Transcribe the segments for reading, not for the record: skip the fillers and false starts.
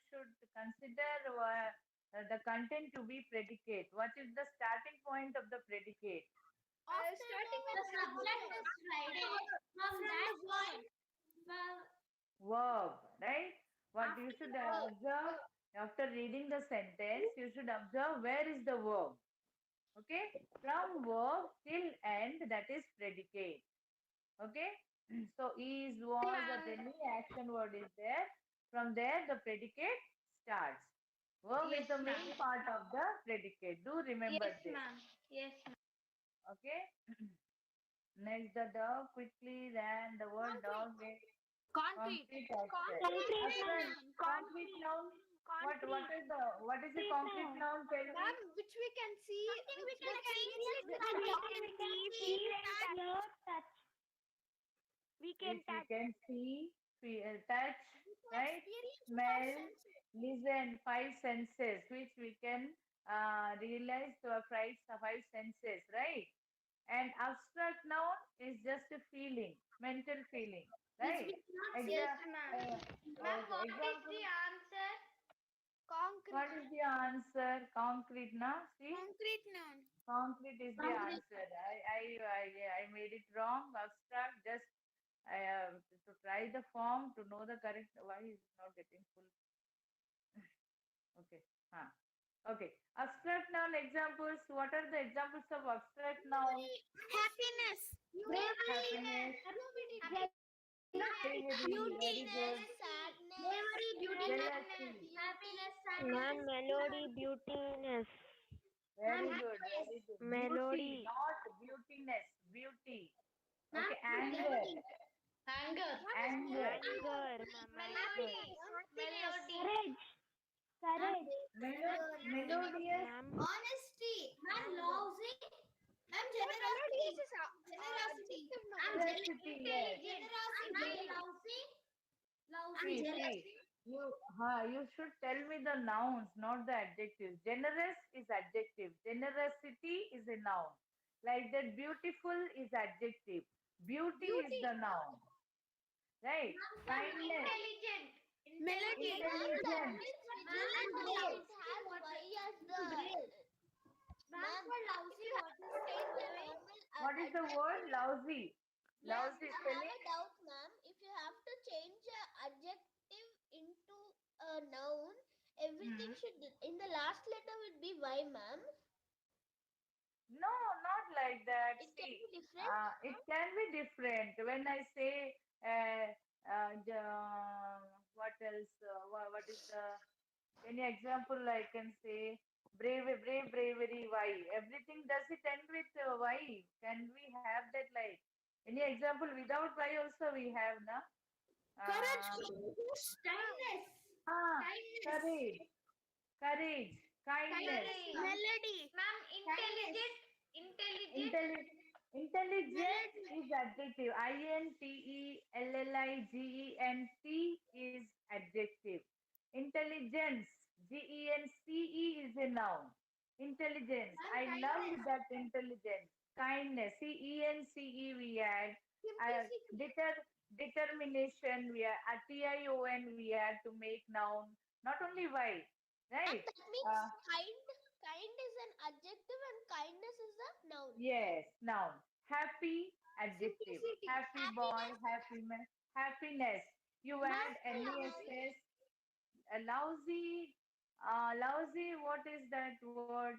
should consider the content to be predicate. What is the starting point of the predicate? Starting The with subject is Friday. From that point, well, Verb, right? What you after should the verb, observe after reading the sentence, you should observe where is the verb. Okay, from verb till end, that is predicate. Okay, so is, was, or ma'am. any action word is there. From there, the predicate starts. Verb is Yes, the ma'am. main part of the predicate. Do remember Yes, this. ma'am. Yes, ma'am. Okay. Next, the dog quickly ran. The word dog is concrete. concrete aspect. Concrete Aspect, noun. concrete noun. Concrete. What is the Concrete concrete noun. noun? Tell me. Ma'am, which we can see, Something we which can we can experience with experience our with Something our we can eyes. see, touch. hear, touch. We can Which we touch. can see, feel, touch, right? Experience with our Smell, senses. listen, five senses, which we can realize to our five senses, right? And abstract noun is just a feeling, mental feeling, Which we right? cannot see. Yes, Exa- ma'am. Ma'am, okay, what is example. the answer? What Concrete. is the answer? Concrete, na? See, Concrete noun. concrete is the Concrete. answer. I made it wrong. Abstract, just to try the form to know the correct. Why is it not getting full? Okay. Huh. Okay. Abstract noun examples. What are the examples of abstract noun? Happiness. Bravery. Happiness, bravery, very Beautiness. good. Sadness. Bravery, beauty, happiness. Jealousy, Happiness, Man, sadness. melody, beautiness. Ma'am, very good, happiness. very good. Beauty, Melody. not beautiness, beauty. Ma'am, Okay. Anger, anger. anger. Anger, ma'am, anger. Melody. Melody. Courage. Ma'am, Courage. Melodious, Ma'am. Honesty. ma'am, lousy. Ma'am, generosity. Melodious is a Generosity. adjective I'm noun. generosity, yes. intelligent. I'm lousy. I'm See, jealous. see, you should tell me the nouns, not the adjectives. Generous is adjective. Generosity is a noun. Like that, beautiful is adjective. Beauty is Beauty. the noun, right? Ma'am, Kindness, intelligent. Melody. intelligence. Ma'am, for lousy, what is the brave? Ma'am, for lousy, what is the word? What is the word? Lousy. Ma'am, Lousy I have spelling. a doubt, ma'am. If you have to change a adjective into a noun, everything Hmm. should in the last letter would be Y, ma'am. No, not like that. It can See, be different. it can be different. When I say, what else? What is the any example I can say? Bravery, why? Everything does it end with why? Can we have that like any example without why also we have na? Courage. Uh, Kindness. ah, Kindness. courage, courage, kindness. Kindness. Melody. Ma'am, Kindness. intelligent. Intelligent. Intelli- intelligent Melody. is adjective. Intelligent is adjective. Intelligence, Gence is a noun. Intelligence. Ma'am, I love kindness. that intelligence. Kindness, Cence we add. Simplicity. Determination we add. Tion we add to make noun. Not only why, And right? that means Uh, kind. Kind is an adjective and kindness is a noun. Yes, noun. Happy, adjective. Simplicity. Happy boy, Happiness. happy man, happiness. You Ma'am, add for lousy. NESS. Lousy, lousy, what is that word?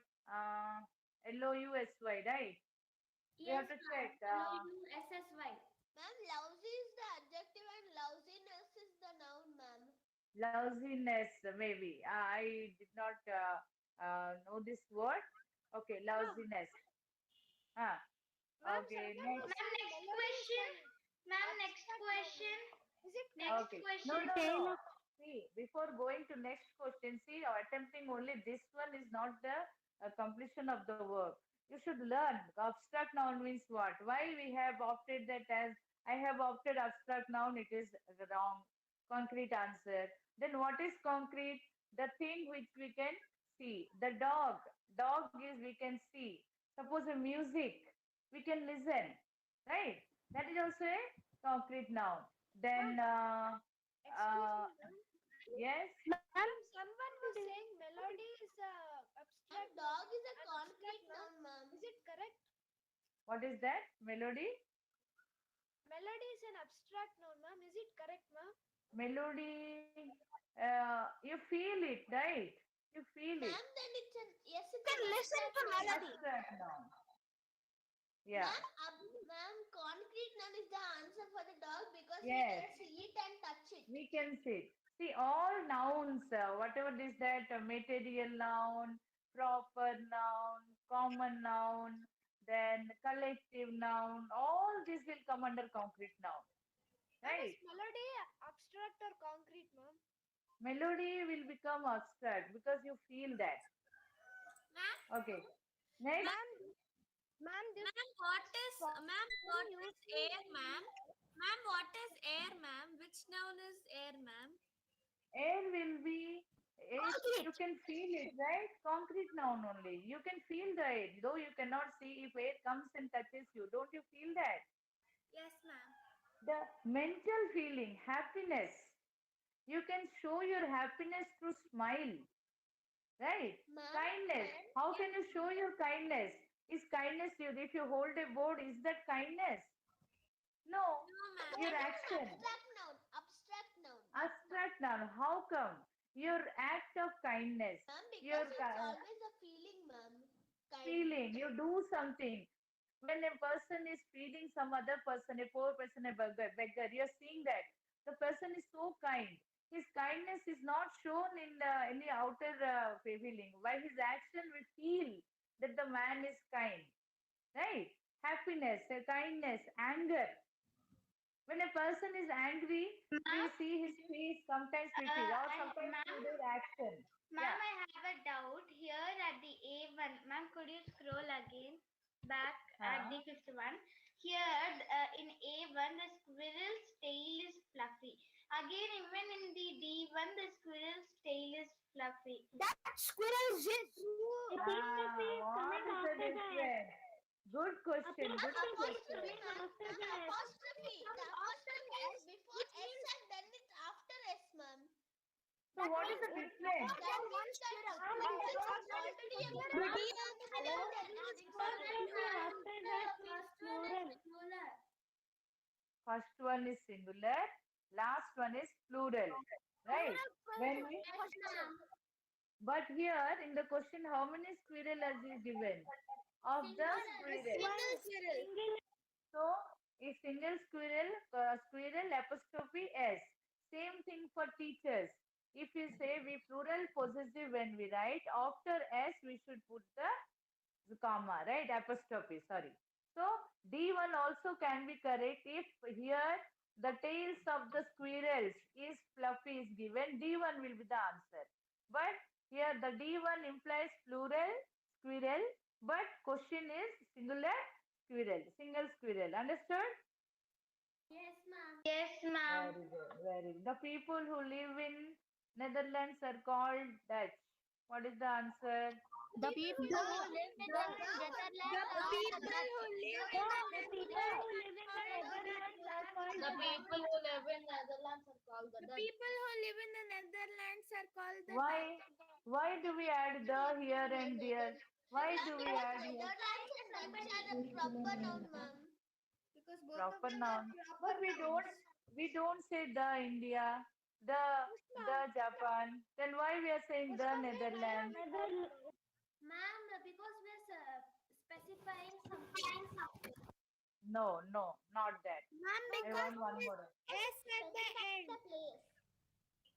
LOUSY, right? We have Yes, to ma'am. check. Lousy. Ma'am, lousy is the adjective and lousiness is the noun, ma'am. Lousiness, maybe. I did not know this word. Okay, Ma'am, lousiness. Ah, ma'am, okay, someone was next. Ma'am, saying next melody is question. an Ma'am, next abstract noun. question. Is it Next correct? Okay. No, question. no, no. See, before going to next question, see, attempting only this one is not the completion of the work. You should learn. Abstract noun means what? Why we have opted that as I have opted abstract noun, it is wrong. Concrete answer. Then what is concrete? The thing which we can see. The dog. Dog is we can see. Suppose a music, we can listen. Right? That is also a concrete noun. Ma'am, Then, excuse uh, me, ma'am. yes, Ma'am, saying melody is a Ma'am, abstract dog is a an abstract concrete noun. noun, ma'am. Is it correct? What is that? Melody? Melody is an abstract noun, ma'am. Is it correct, ma'am? Melody, you feel it, right? You feel it. Ma'am, then it's an yes, it's an abstract noun, ma'am. Abstract noun. Yeah. Ma'am, concrete noun is the answer for the dog because we Yes. can see it and touch it. We can see. See, all nouns, whatever is that, material noun, proper noun, common noun, then collective noun, all this will come under concrete noun, Ma'am, is right? melody abstract or concrete, ma'am? Melody will become abstract because you feel that. Ma'am, Okay. Next, Ma'am, this What is air, ma'am? Ma'am, what is air, ma'am? Which noun is air, ma'am? air will be, you can feel it, right? Concrete noun only. You can feel the air, though you cannot see if air comes and touches you. Don't you feel that? Yes, ma'am. The mental feeling, happiness. You can show your happiness through smile, right? ma'am, Kindness. How can you show your kindness? Is kindness you if you hold a board, is that kindness? No, No, ma'am. your that is an action. abstract noun. Abstract noun. Abstract noun. How come? Your act of kindness, Ma'am, your because it's always a feeling, ma'am. feeling, you do something. When a person is feeding some other person, a poor person, a beggar, you're seeing that the person is so kind. His kindness is not shown in the outer feeling. By his action, we feel that the man is kind, right? Happiness, kindness, anger. When a person is angry, we see his face. Sometimes we feel, or sometimes through their action. Ma'am, Yeah. I have a doubt here at the A1. Ma'am, could you scroll again back at the fifth one? Here in A1, the squirrel's tail is fluffy. Again, even in the D1, the squirrel's tail is fluffy. What is the difference? Good question. Good question. Apostrophe, ma'am. Ma'am, apostrophe. The apostrophe is before S and then it's after S, ma'am. So what is the difference? That means that squirrel is already a pronoun and First one is singular, last one is plural, right? When we, but here in the question, how many squirrel is given? Of the squirrel. So a single squirrel, squirrel apostrophe s. Same thing for teachers. If we say we plural possessive when we write, after s we should put the comma, right? Apostrophe, sorry. So D1 also can be correct if here the tails of the squirrels is fluffy is given. D1 will be the answer. But here the D1 implies plural squirrel, but question is singular squirrel, single squirrel. Understood? Yes, ma'am. Yes, ma'am. Very good, very good. The people who live in Netherlands are called Dutch. What is the answer? The people who live in the Netherlands are called the Dutch. The people who live in Netherlands are called the Dutch. people who live in the Netherlands are called the Why? Why do we add the here and there? Why do we because add here? Netherlands and Dutch are a proper noun, ma'am. because both of Proper them are noun? proper But we don't say the India, the Japan. Then why we are saying the Netherlands? Ma'am, because we're specifying something. No, no, not that. Ma'am, I want one more. S at the end. The place.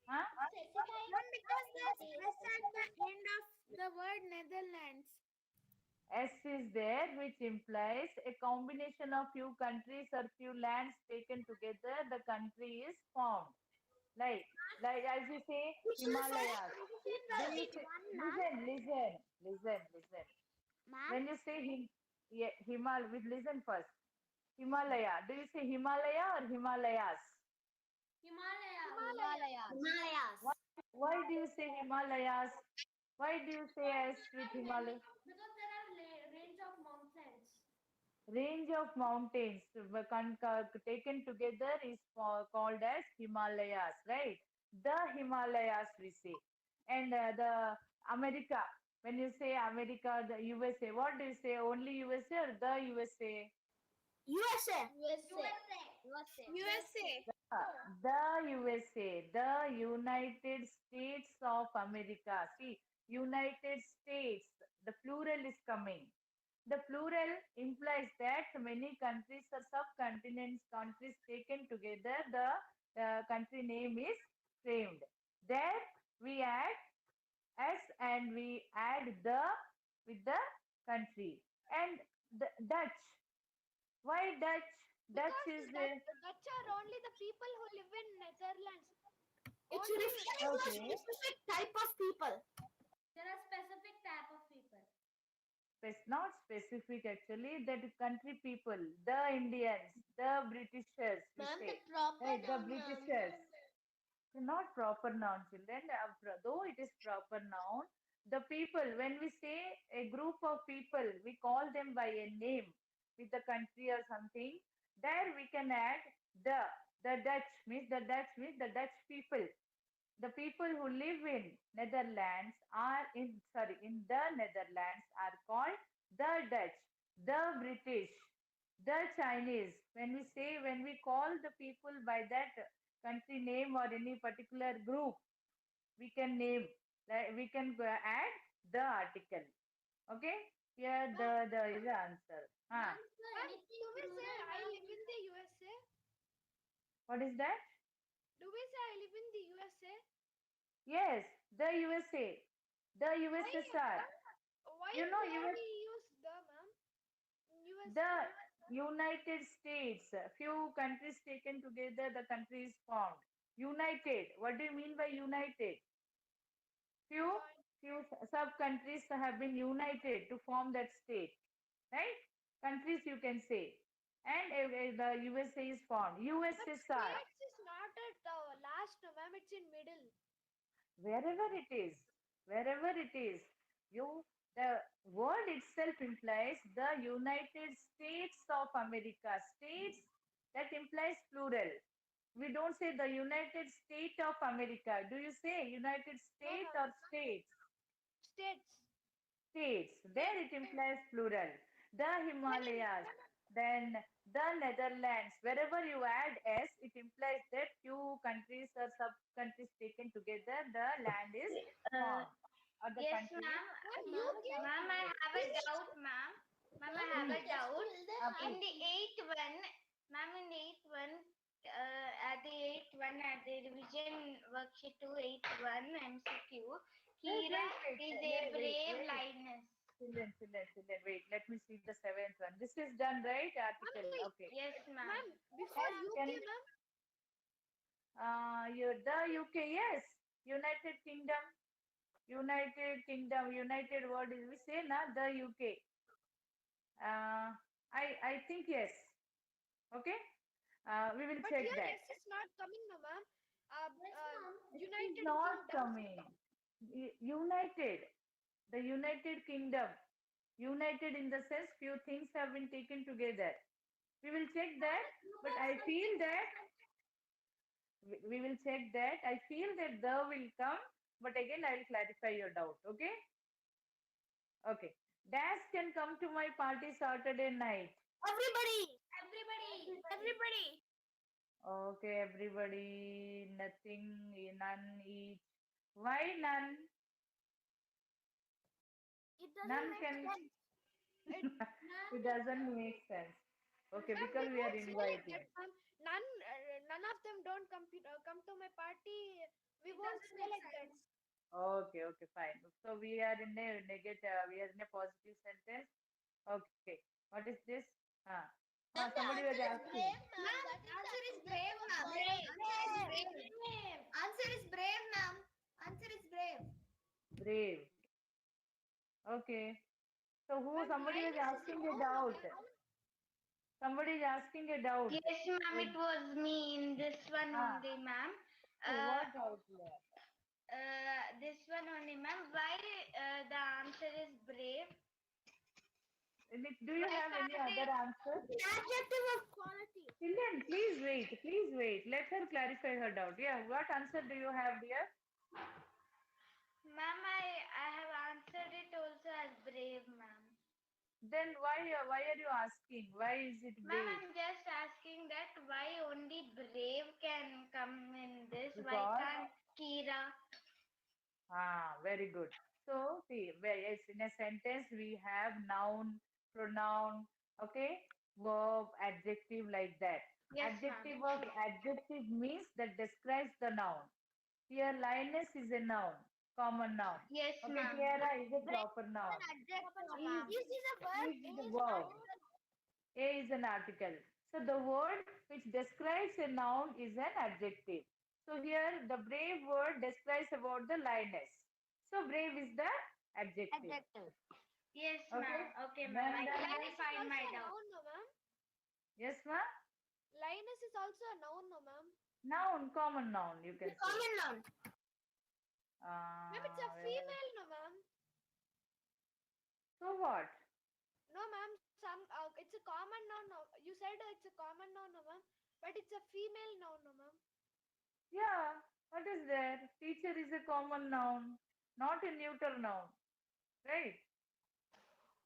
Huh? Specifying Ma'am, because there's place. S at the end of the word Netherlands. S is there, which implies a combination of few countries or few lands taken together. The country is formed. Like, like as you say, Himalayas. Do you say, listen. When you say yeah, listen first. Himalaya. Do you say Himalaya or Himalayas? Himalayas. Why do you say Himalayas? Why do you say S with Himalaya? Because there are range of mountains. Range of mountains taken together is called as Himalayas, right? The Himalayas we say. And the America, when you say America, the USA, what do you say? Only USA or the USA? USA. The USA, the United States of America. See, United States, the plural is coming. The plural implies that many countries or subcontinents, countries taken together, the country name is framed. There we add S and we add the with the country. And the Dutch. Why Dutch? Dutch Because is Dutch are only the people who live in Netherlands. It's Only referring to a okay. specific type of people. there are specific type of people. Not specific actually. That country people, the Indians, the Britishers, we Ma'am, the say. proper Right, the noun, ma'am. Britishers. Not proper noun, children. Though it is proper noun, the people, when we say a group of people, we call them by a name with the country or something. There we can add the. The the Dutch people. The people who live in Netherlands are in the Netherlands are called the Dutch, the British, the Chinese. When we call the people by that country name or any particular group, we can name, like we can add the article. Okay? Here the is the answer. Ma'am, so Ma'am, anything do we say plural, I ma'am? live in the USA? What is that? Do we say I live in the USA? Yes, the USA, the USSR. Why You know, do we use the, ma'am? USA. the United States, few countries taken together, the country is formed. United. What do you mean by united? Few Join. few sub countries have been united to form that state, right? Countries you can say, and the USA is formed. But USSR, states is not at the last, no, ma'am. It's in middle. wherever it is, wherever it is, you the word itself implies the United States of America. States, that implies plural. We don't say the United States of America. Do you say United No, States ma'am. or states? States. States. There it implies plural. The Himalayas, then the Netherlands. Wherever you add S, it implies that few countries or sub-countries taken together, the land is Uh, formed or the yes, country is ma'am. Ma'am, Ma'am, UK. Ma'am, I have a doubt, ma'am. Ma'am, I ma'am, have in a the formed. test doubt. will they In have Please. the eighth one, ma'am, in the eighth one, at the eighth one, at the revision worksheet 2, eighth one, MCQ, Wait, Kira wait, is wait, a wait, wait, brave wait. lioness. Children, wait. Let me see the seventh one. This is done, right? Ma'am, Article. Okay. Yes, ma'am. ma'am, before UK, Can ma'am. the UK? Yes. United Kingdom. United Kingdom. United word is we say na the UK. I think yes. Okay. We will But check here that. S is not coming, no, ma'am. Yes, ma'am. It is United not Kingdom. coming. United. The United Kingdom. United in the sense few things have been taken together. We will check Ma'am, that, but you but have I feel something that different. we will check that. I feel that the will come, but again I will clarify your doubt. Okay? Okay. Dash can come to my party Saturday night. Everybody. Everybody. Everybody. Okay, everybody. Nothing, none, each. Why none? It doesn't None make can. sense. It, Ma'am, It doesn't make sense. Okay, ma'am, we because we are won't say like inviting. that, ma'am. None of them don't come to my party. We it won't doesn't say make like that. sense. Okay, okay, fine. So we are in a negative, we are in a positive sentence. Okay. What is this? Ah. Ma'am, the Somebody was answer is asking. brave, ma'am. That is the Answer is opposite brave, of ma'am. positive. Brave. Answer is brave, ma'am. Answer is brave. Brave. Okay. So who? Ma'am, Somebody was lioness is a asking a noun, no, doubt. ma'am. Somebody is asking a doubt. Yes, ma'am, it was me in this one Ah. only, ma'am. Okay, what doubt here? This one only, ma'am. Why the answer is brave? Do you have any other answer? It's an adjective of quality. Children, please wait. Please wait. Let her clarify her doubt. Yeah, what answer do you have, dear? Ma'am, I have answered it also as brave, ma'am. Then why are you asking? Why is it Ma'am, brave? I'm just asking that why only brave can come in this? Why Because can't Kira? very good. So see, yes, in a sentence we have noun, pronoun, okay, verb, adjective like that. Yes, Adjective ma'am. of adjective means that describes the noun. Here, lioness is a noun, common noun. Yes, Okay, ma'am. Tiara is a Brave proper is noun. an adjective, Is ma'am. This is a verb. is A the is an verb. article. A is an article. So the word which describes a noun is an adjective. So here the brave word describes about the lioness. So brave is the adjective. Adjective. Yes, Okay. ma'am. Okay, ma'am. Then I then Lioness is clarified also my a doubt. noun, no, ma'am. yes, ma. Lioness is also a noun, no, ma'am. Noun, common noun, you can say. Common noun. Ma'am, it's a Where was female, no, ma'am. so what? No, ma'am. It's a common noun. No. You said it's a common noun, no, ma'am. But it's a female noun, no, ma'am. Yeah. What is there? Teacher is a common noun, not a neuter noun, right?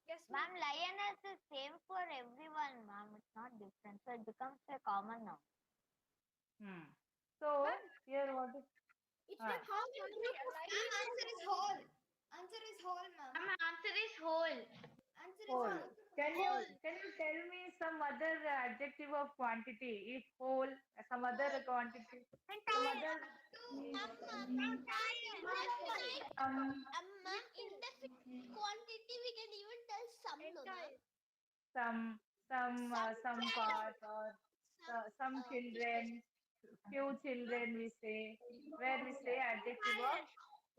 Yes, ma'am. Ma'am, lioness is same for everyone, ma'am. It's not different. So it becomes a common noun. Hmm. So Ma'am, here what is it's ah, not common group of female. Answer is whole. Answer is whole, ma'am. Ma'am, answer is whole. Answer is whole. whole. Can you tell me some other adjective of quantity? If whole, some other quantity, some other Ma'am, indefinite quantity we can even tell some, no, ma'am. Entire. some some part or Some some children, few children we say, where we say adjective of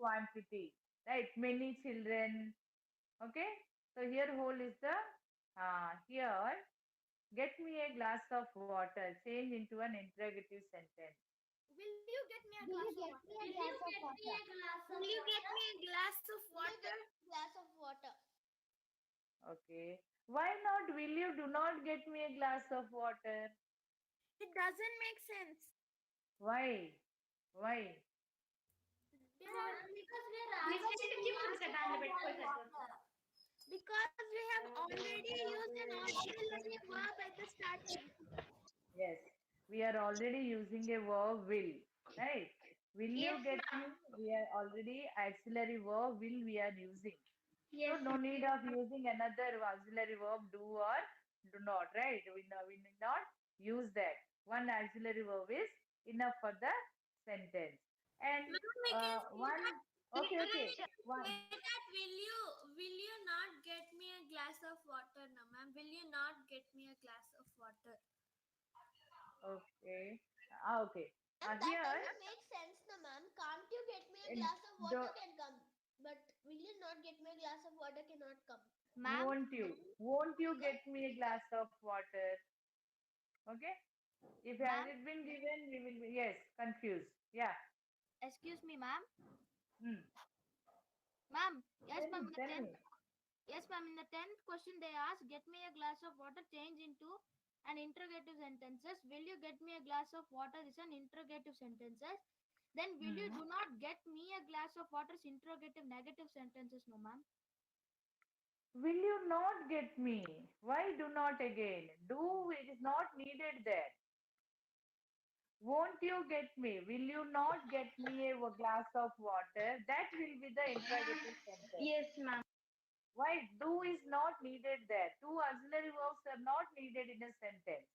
quantity, right? Many children. Okay. So here whole is the here get me a glass of water. Change into an interrogative sentence. Will you get me a glass of water? Will you get me a glass of Will you get water? me a glass of Will you water? get me a glass of water? Okay. Why not will you do not get me a glass of water? It doesn't make sense. Why? Why? There are Because we are Next asking time, keep glass it of on the bed. water. because we have already used an auxiliary verb at the starting. Yes. We are already using a verb will. Right? Will Yes, you get ma'am. me? We are already auxiliary verb will we are using. So Yes, no need of using another auxiliary verb do or do not, right? We need not use that. One auxiliary verb is enough for the sentence. And Ma'am, we can say one, that. okay, okay. One, Say that will you not get me a glass of water, no, ma'am? Will you not get me a glass of water? okay. Okay. Ma'am, that Here, doesn't make sense, no, ma'am. Can't you get me a in glass of the water can come. But will you not get me a glass of water cannot come. Ma'am, won't you get me a glass of water? Okay. If has ma'am, it been given, we will be, yes, confused. Yeah. excuse me, ma'am. Hmm. Ma'am, yes, ma'am. In the Tell me. 10th, yes, ma'am. In the 10th question, they asked, "Get me a glass of water." Change into an interrogative sentences. Will you get me a glass of water? Is an interrogative sentences. Then will you Hmm. do not get me a glass of water? Is interrogative negative sentences, no, ma'am. Will you not get me? Why do not again? Do it is not needed there. Won't you get me? Will you not get me a glass of water? That will be the interrogative sentence. yes, ma'am. Why do is not needed there? Two auxiliary verbs are not needed in a sentence.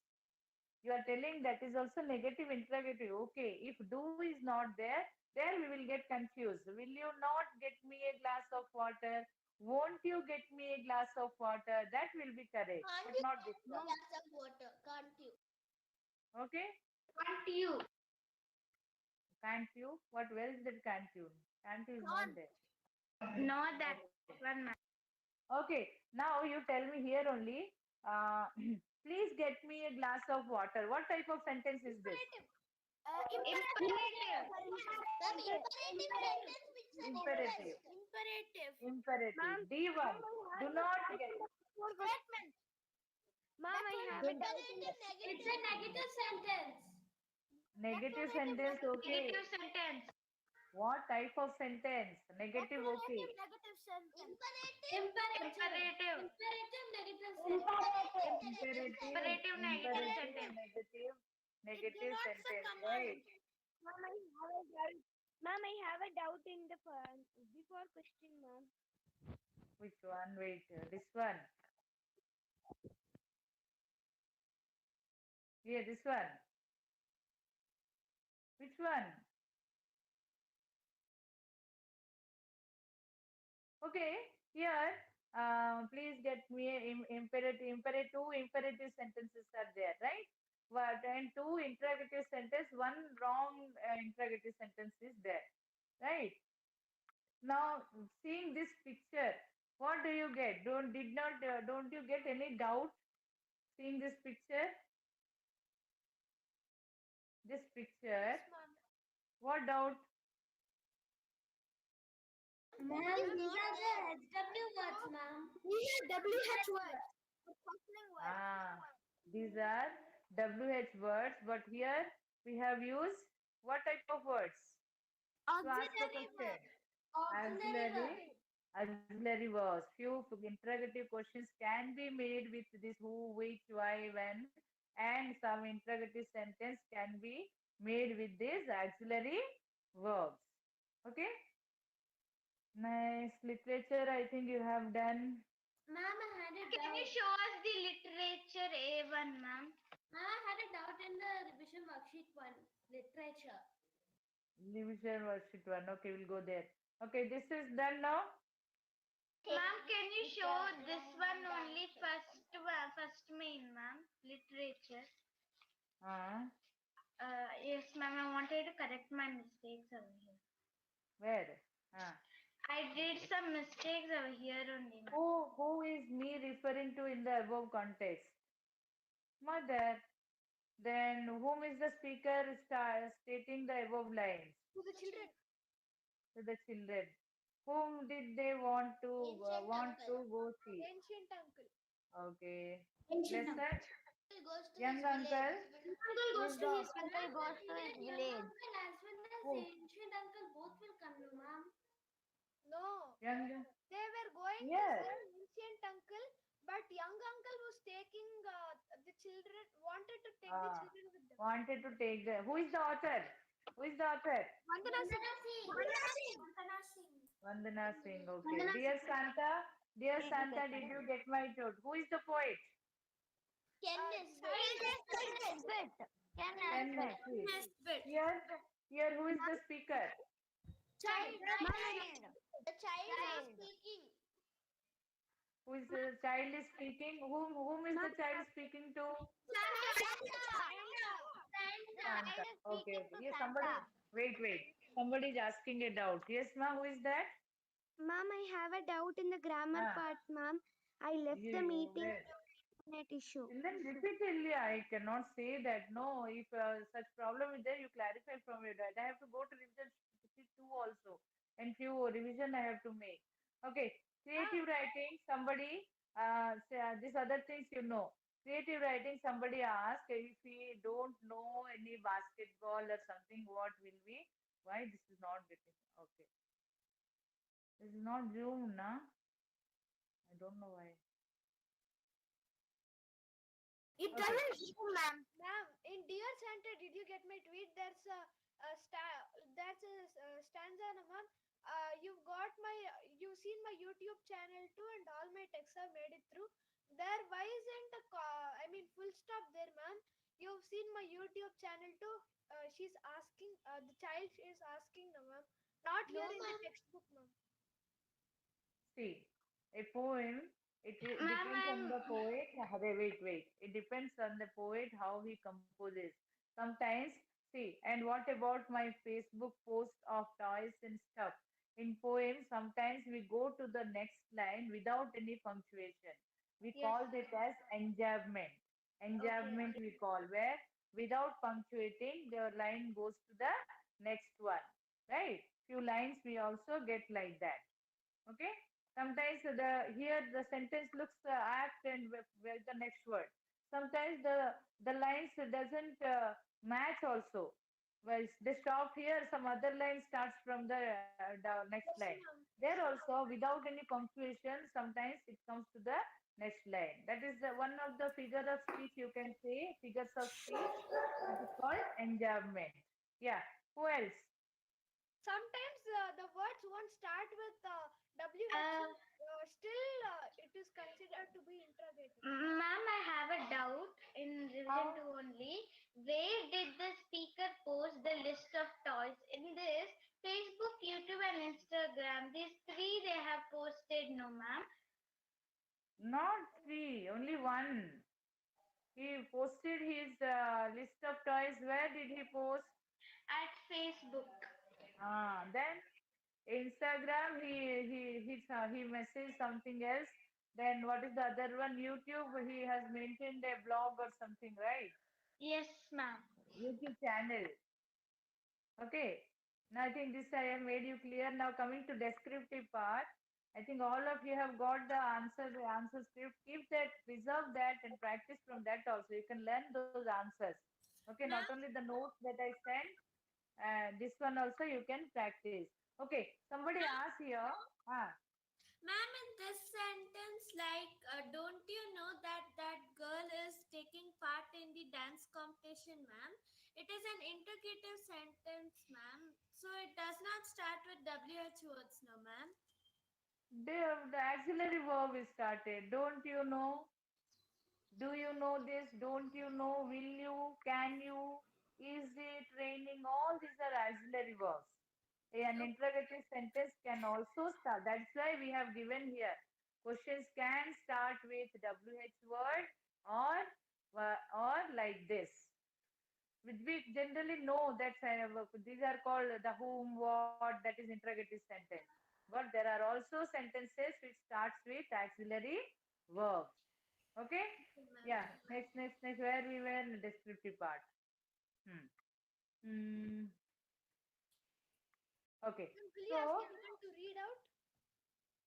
You are telling that is also negative interrogative. Okay, if do is not there, there we will get confused. Will you not get me a glass of water? Won't you get me a glass of water? That will be correct, Can't but you not get this me a one. glass of water? Can't you? Okay, Can't you? can't you? What? Where is that can't you? Can't you is not Can't. there. No, that Okay. one, ma'am. Okay. Now you tell me here only. Please get me a glass of water. What type of sentence is this? Imperative. Imperative. Ma'am, imperative sentence which an Imperative. interest. Imperative. Imperative. Ma'am, D1. Do not get. statement. Ma'am, I have a Then doubt. Imperative It's negative. a negative sentence. That's a negative negative sentence. sentence. Okay. Negative sentence. What type of sentence? Negative, okay. Affirmative negative sentence. Imperative. Imperative, Imperative negative imperative, sentence. negative, It negative denotes a sentence, command. right? Ma'am, I have a doubt. Ma'am, I have a doubt in the before question, ma'am. Which one? Wait, this one. Yeah, this one. Which one? Okay, here, please get me two imperative sentences are there, right? But and two interrogative sentence, one wrong interrogative sentence is there, right? Now, seeing this picture, what do you get? Don't you get any doubt seeing this picture? This picture, Yes, ma'am. what doubt? Ma'am, these are the SW words, ma'am. These are WH words. The questioning words. Ah, these are WH words, but here we have used what type of words to ask the Auxiliary question? verb. Auxiliary verb. Auxiliary verbs. Few interrogative questions can be made with this who, which, why, when, and some interrogative sentence can be made with these auxiliary verbs. Okay. Nice. Literature, I think you have done. Ma'am, I had a Can you doubt. show us the literature A1, ma'am? Ma'am, I had a doubt in the revision worksheet 1, literature. Division worksheet one. Okay, we'll go there. Okay, this is done now. Ma'am, can you show this one only first main, ma'am? Literature. Uh, Yes, ma'am. I wanted to correct my mistakes over here. where? Uh, I did some mistakes over here only, ma'am. who is me referring to in the above context? Mother. Then whom is the speaker stating the above lines? To the children. To the children. Whom did they want to Ancient uncle. go see? Ancient uncle. Okay. Ancient Lesson. uncle. Goes to Young his uncle. village. Uncle Who goes is to the his village. Uncle goes to his village. Uncle as well as who? ancient uncle both will come, no, ma'am. No. Young. They were going to Yes. see ancient uncle, but young uncle was taking the children, wanted to take the Uh, children with them. wanted to take the. Who is the author? Who is the author? Vandana Singh. Vandana Singh. Vandana Singh. Vandana Singh. Okay. Vandana Dear Singh. Santa. Dear Santa, did you get my note? Who is the poet? Ken Nesbitt. Ken Ken Nesbitt. Nesbitt. Nesbitt. Here, who is the speaker? Child. The child is speaking. Who is the child is speaking? Whom is the child speaking to? Santa. Okay, okay. Yes, somebody. Wait. Somebody is asking a doubt. Yes, ma. Who is that? Ma'am, I have a doubt in the grammar Ah, part, ma'am. I left the meeting where? net issue. And then repeatedly, I cannot say that. No, if such problem is there, you clarify from your dad. I have to go to revision sheet two also, and few revision I have to make. Okay, creative writing. Somebody, these other things you know. Creative writing. Somebody asked if we don't know any basketball or something, what will we? Why this is not getting okay? This is not Zoom, na? I don't know why. It Okay. doesn't show, ma'am. Ma'am, in Dear Santa, did you get my tweet? There's a stanza, no, ma'am. You've seen my YouTube channel too, and all my texts have made it through. There, why isn't full stop there, ma'am? You've seen my YouTube channel too. She's asking, the child is asking, no, ma'am. Not No, here in the ma'am. textbook, ma'am. See, a poem, it Ma'am, depends on the I'm poet. Wait. It depends on the poet how he composes. Sometimes, see, and what about my Facebook post of toys and stuff? In poems, sometimes we go to the next line without any punctuation. We yes. call that as enjambment. Okay. Enjambment we call where without punctuating the line goes to the next one. Right? Few lines we also get like that. Okay, sometimes here the sentence looks apt and with the next word. Sometimes the lines doesn't match also. Well, they stop here. Some other line starts from the next Yes, line. ma'am. There also, without any punctuation, sometimes it comes to the next line. That is the one of the figure of speech you can say, figures of speech. That is called enjambment. Yeah. Who else? Sometimes the words won't start with Uh, WH. Still, it is considered to be interrogative. Ma'am, I have a doubt in revision How? 2 only. Where did the speaker post the list of toys? In this, Facebook, YouTube, and Instagram, these three they have posted, no, ma'am. Not three, only one. He posted his list of toys. Where did he post? At Facebook. Then Instagram, he messaged something else. Then what is the other one? YouTube, he has maintained a blog or something, right? Yes, ma'am. YouTube channel. Okay. Now I think this I have made you clear. Now coming to descriptive part, I think all of you have got the answer script. Keep that, preserve that, and practice from that also. You can learn those answers. Okay, not Ma'am, only the notes that I sent, this one also you can practice. Okay, somebody asked here. Ah, Ma'am, in this sentence, don't you know that that girl is taking part in the dance competition, ma'am? It is an interrogative sentence, ma'am. So it does not start with WH words, no, ma'am. the auxiliary verb is started. Don't you know? Do you know this? Don't you know? Will you? Can you? Is it raining? All these are auxiliary verbs. An interrogative sentence can also start. That's why we have given here. Questions can start with WH word or like this. We generally know that these are called the whom, what, that is interrogative sentence. But there are also sentences which starts with auxiliary verbs. Okay? Yeah. Next. Where we were in the descriptive part. Hmm. Hmm. Okay. ma'am, will you ask So everyone to read out?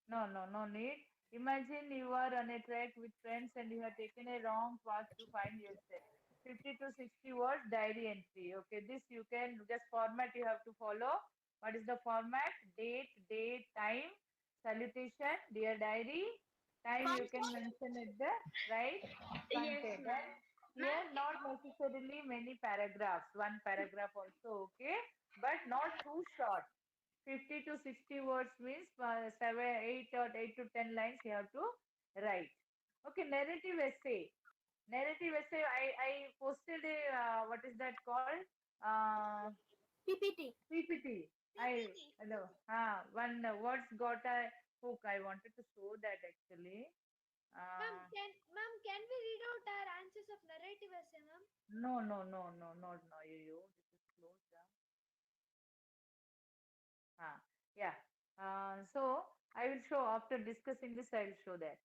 no need. Imagine you are on a trek with friends and you have taken a wrong path to find yourself. 50 to 60 words diary entry. Okay, this you can just format you have to follow. What is the format? Date, time, salutation, dear diary. Time you can mention at the right front Yes, end. ma'am. And Ma'am, here not necessarily many paragraphs. One paragraph also okay, but not too short. 50 to 60 words means 8 to 10 lines you have to write. Okay, narrative essay. Narrative essay, I posted a, what is that called? PPT. PPT. Hello. One words got a hook. I wanted to show that actually. Uh, Ma'am, can we read out our answers of narrative essay, ma'am? no, not now. You. This is closed. Yeah. So I will show after discussing this. I will show that.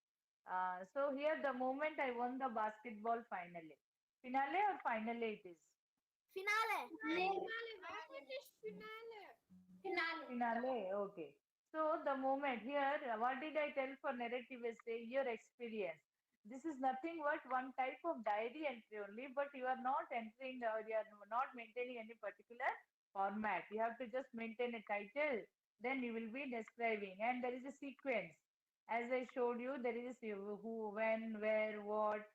So here the moment I won the basketball finally. Finale or finale it is? Finale. Finale, ma'am. It is finale. Finale. Okay. So the moment here, what did I tell for narrative essay? Your experience. This is nothing but one type of diary entry only, but you are not entering or you are not maintaining any particular format. You have to just maintain a title, then you will be describing, and there is a sequence. As I showed you, there is a who, when, where, what,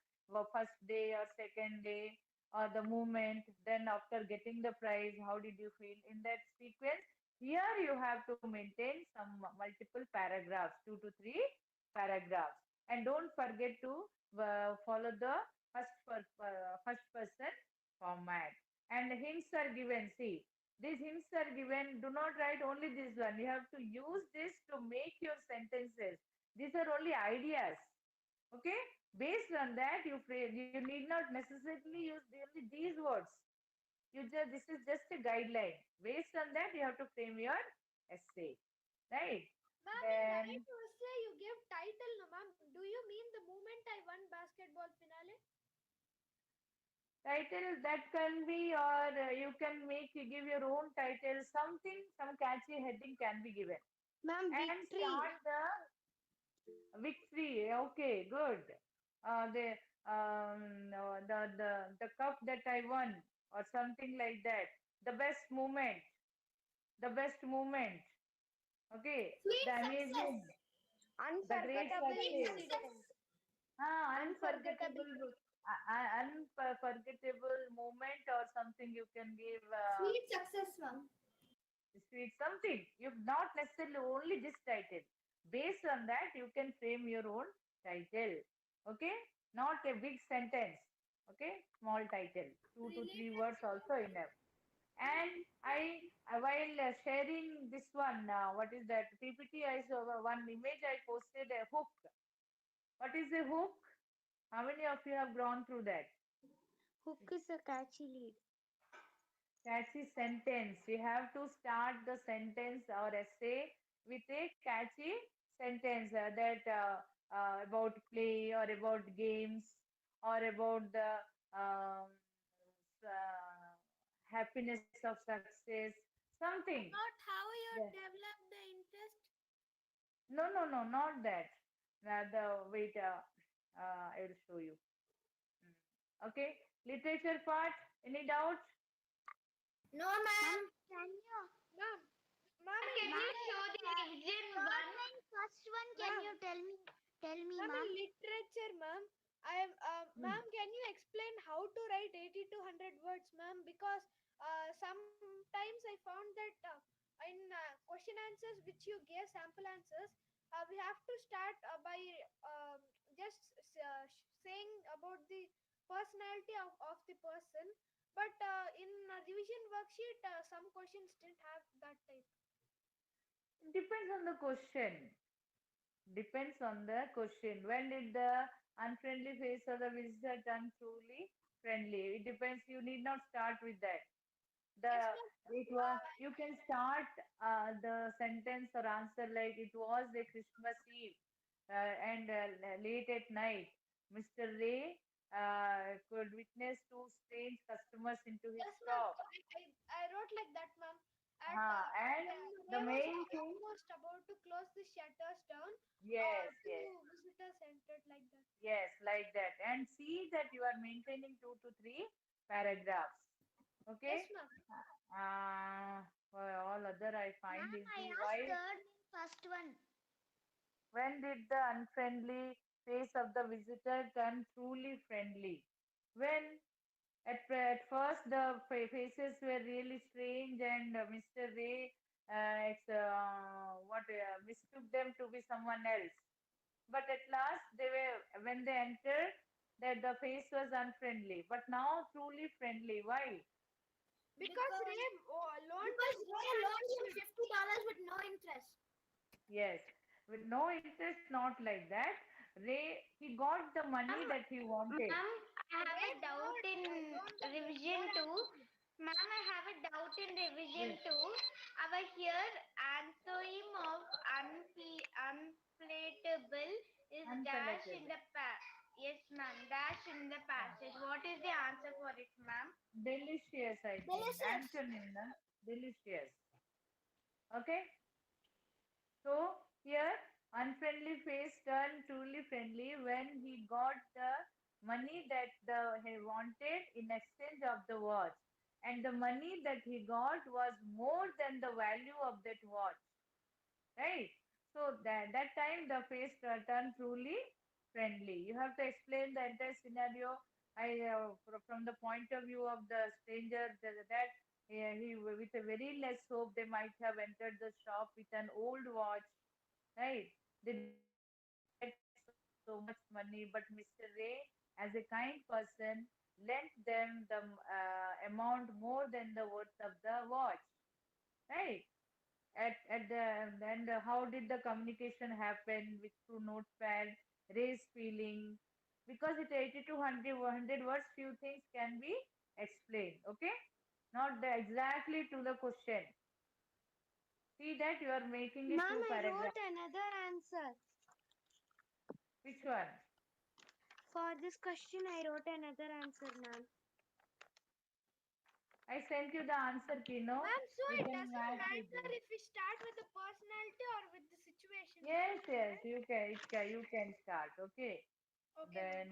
first day or second day, or the moment. Then after getting the prize, how did you feel in that sequence? Here you have to maintain some multiple paragraphs, 2 to 3 paragraphs. And don't forget to follow the first person format. And hints are given. See, these hints are given. Do not write only this one. You have to use this to make your sentences. These are only ideas. Okay? Based on that, you need not necessarily use only these words. This is just a guideline. Based on that, you have to frame your essay, right? Ma'am, in Then narrative essay, you give title, no, ma'am. Do you mean the moment I won basketball finale? title that can be, or you can give your own title. Something, some catchy heading can be given, Ma'am, and victory. start the victory. Okay, good. The no, the cup that I won, or something like that. The best moment, the best moment. Okay, Sweet the success. amazing, the great Unforgettable Sweet success. success. incident. Unforgettable, Unforgettable. unforgettable moment or something you can give Sweet success, ma'am. sweet something. You not necessarily only this title. Based on that, you can frame your own title. Okay, not a big sentence. Okay, small title, 2 to 3 words Related. also enough. And while sharing this one, what is that PPT? I saw one image. I posted a hook. What is a hook? How many of you have gone through that? Hook is a catchy lead. Catchy sentence. You have to start the sentence or essay with a catchy sentence about play or about games or about the um, happiness of success. Something. About how you Yeah. develop the interest. No, no, no, not that. Wait. I will show you. Okay. Literature part. Any doubts? No, ma'am. Ma'am, can you? Ma'am, ma'am, Ma'am, in can you liter- show the revision Third one? line, first one, can ma'am, you tell me, ma'am, in ma'am? literature, ma'am, Hmm. ma'am, can you explain how to write 80 to 100 words, ma'am? Because sometimes I found that in question answers which you gave sample answers, we have to start by um just saying about the personality of the person. But in revision worksheet, some questions didn't have that type. Depends on the question. Depends on the question. When did the unfriendly face of the visitor turn truly friendly? It depends. You need not start with that. The Yes, ma'am. it was you can start the sentence or answer like it was a Christmas Eve and late at night. Mr. Ray could witness two strange customers into his Yes, ma'am. shop. I wrote like that, ma'am. And the Ray was main thing, almost about to close the shutters down. yes, Two yes. visitors entered like that. Yes, like that. And see that you are maintaining 2 to 3 paragraphs. Yes, Okay. ma'am. For all other, I find Ma'am, I easy. asked Why? third line, first one. When did the unfriendly face of the visitor turn truly friendly? When at first the faces were really strange, and Mr. Ray mistook them to be someone else. But at last, they were when they entered, that the face was unfriendly, but now truly friendly. Why? Because Because Ray loaned because him Ray loaned him $50. $50 with no interest. Yes, with no interest, not like that. Ray, he got the money Ma'am, that he wanted. ma'am, I have Ray a doubt in loaned the revision more 2. amount. Ma'am, I have a doubt in revision Yes, 2. Our here anthem of unpalatable is dash in unpalatable. the Yes, ma'am, dash in the passage. What is the answer for it, ma'am? Delicious, I think. Delicious. Antonym, delicious. Okay. So here, unfriendly face turned truly friendly when he got the money that he wanted in exchange of the watch. And the money that he got was more than the value of that watch. Right? So that time the face turned truly friendly. You have to explain the entire scenario. From the point of view of the stranger, that he with a very less hope they might have entered the shop with an old watch, right? They didn't get so much money, but Mr. Ray, as a kind person, lent them the amount more than the worth of the watch, right? At the and how did the communication happen with through notepad, raise feeling? Because it 80 to 100 words, few things can be explained. Okay, not exactly to the question. See that you are making it Ma'am, two I wrote paragraphs. another answer. Which one? For this question, I wrote another answer, ma'am. I sent you the answer, Kino, Ma'am, so with it the doesn't match with matter it. if we start with the personality or with the situation, Yes, ma'am. yes, Right? you can start. Okay, Okay, ma'am. then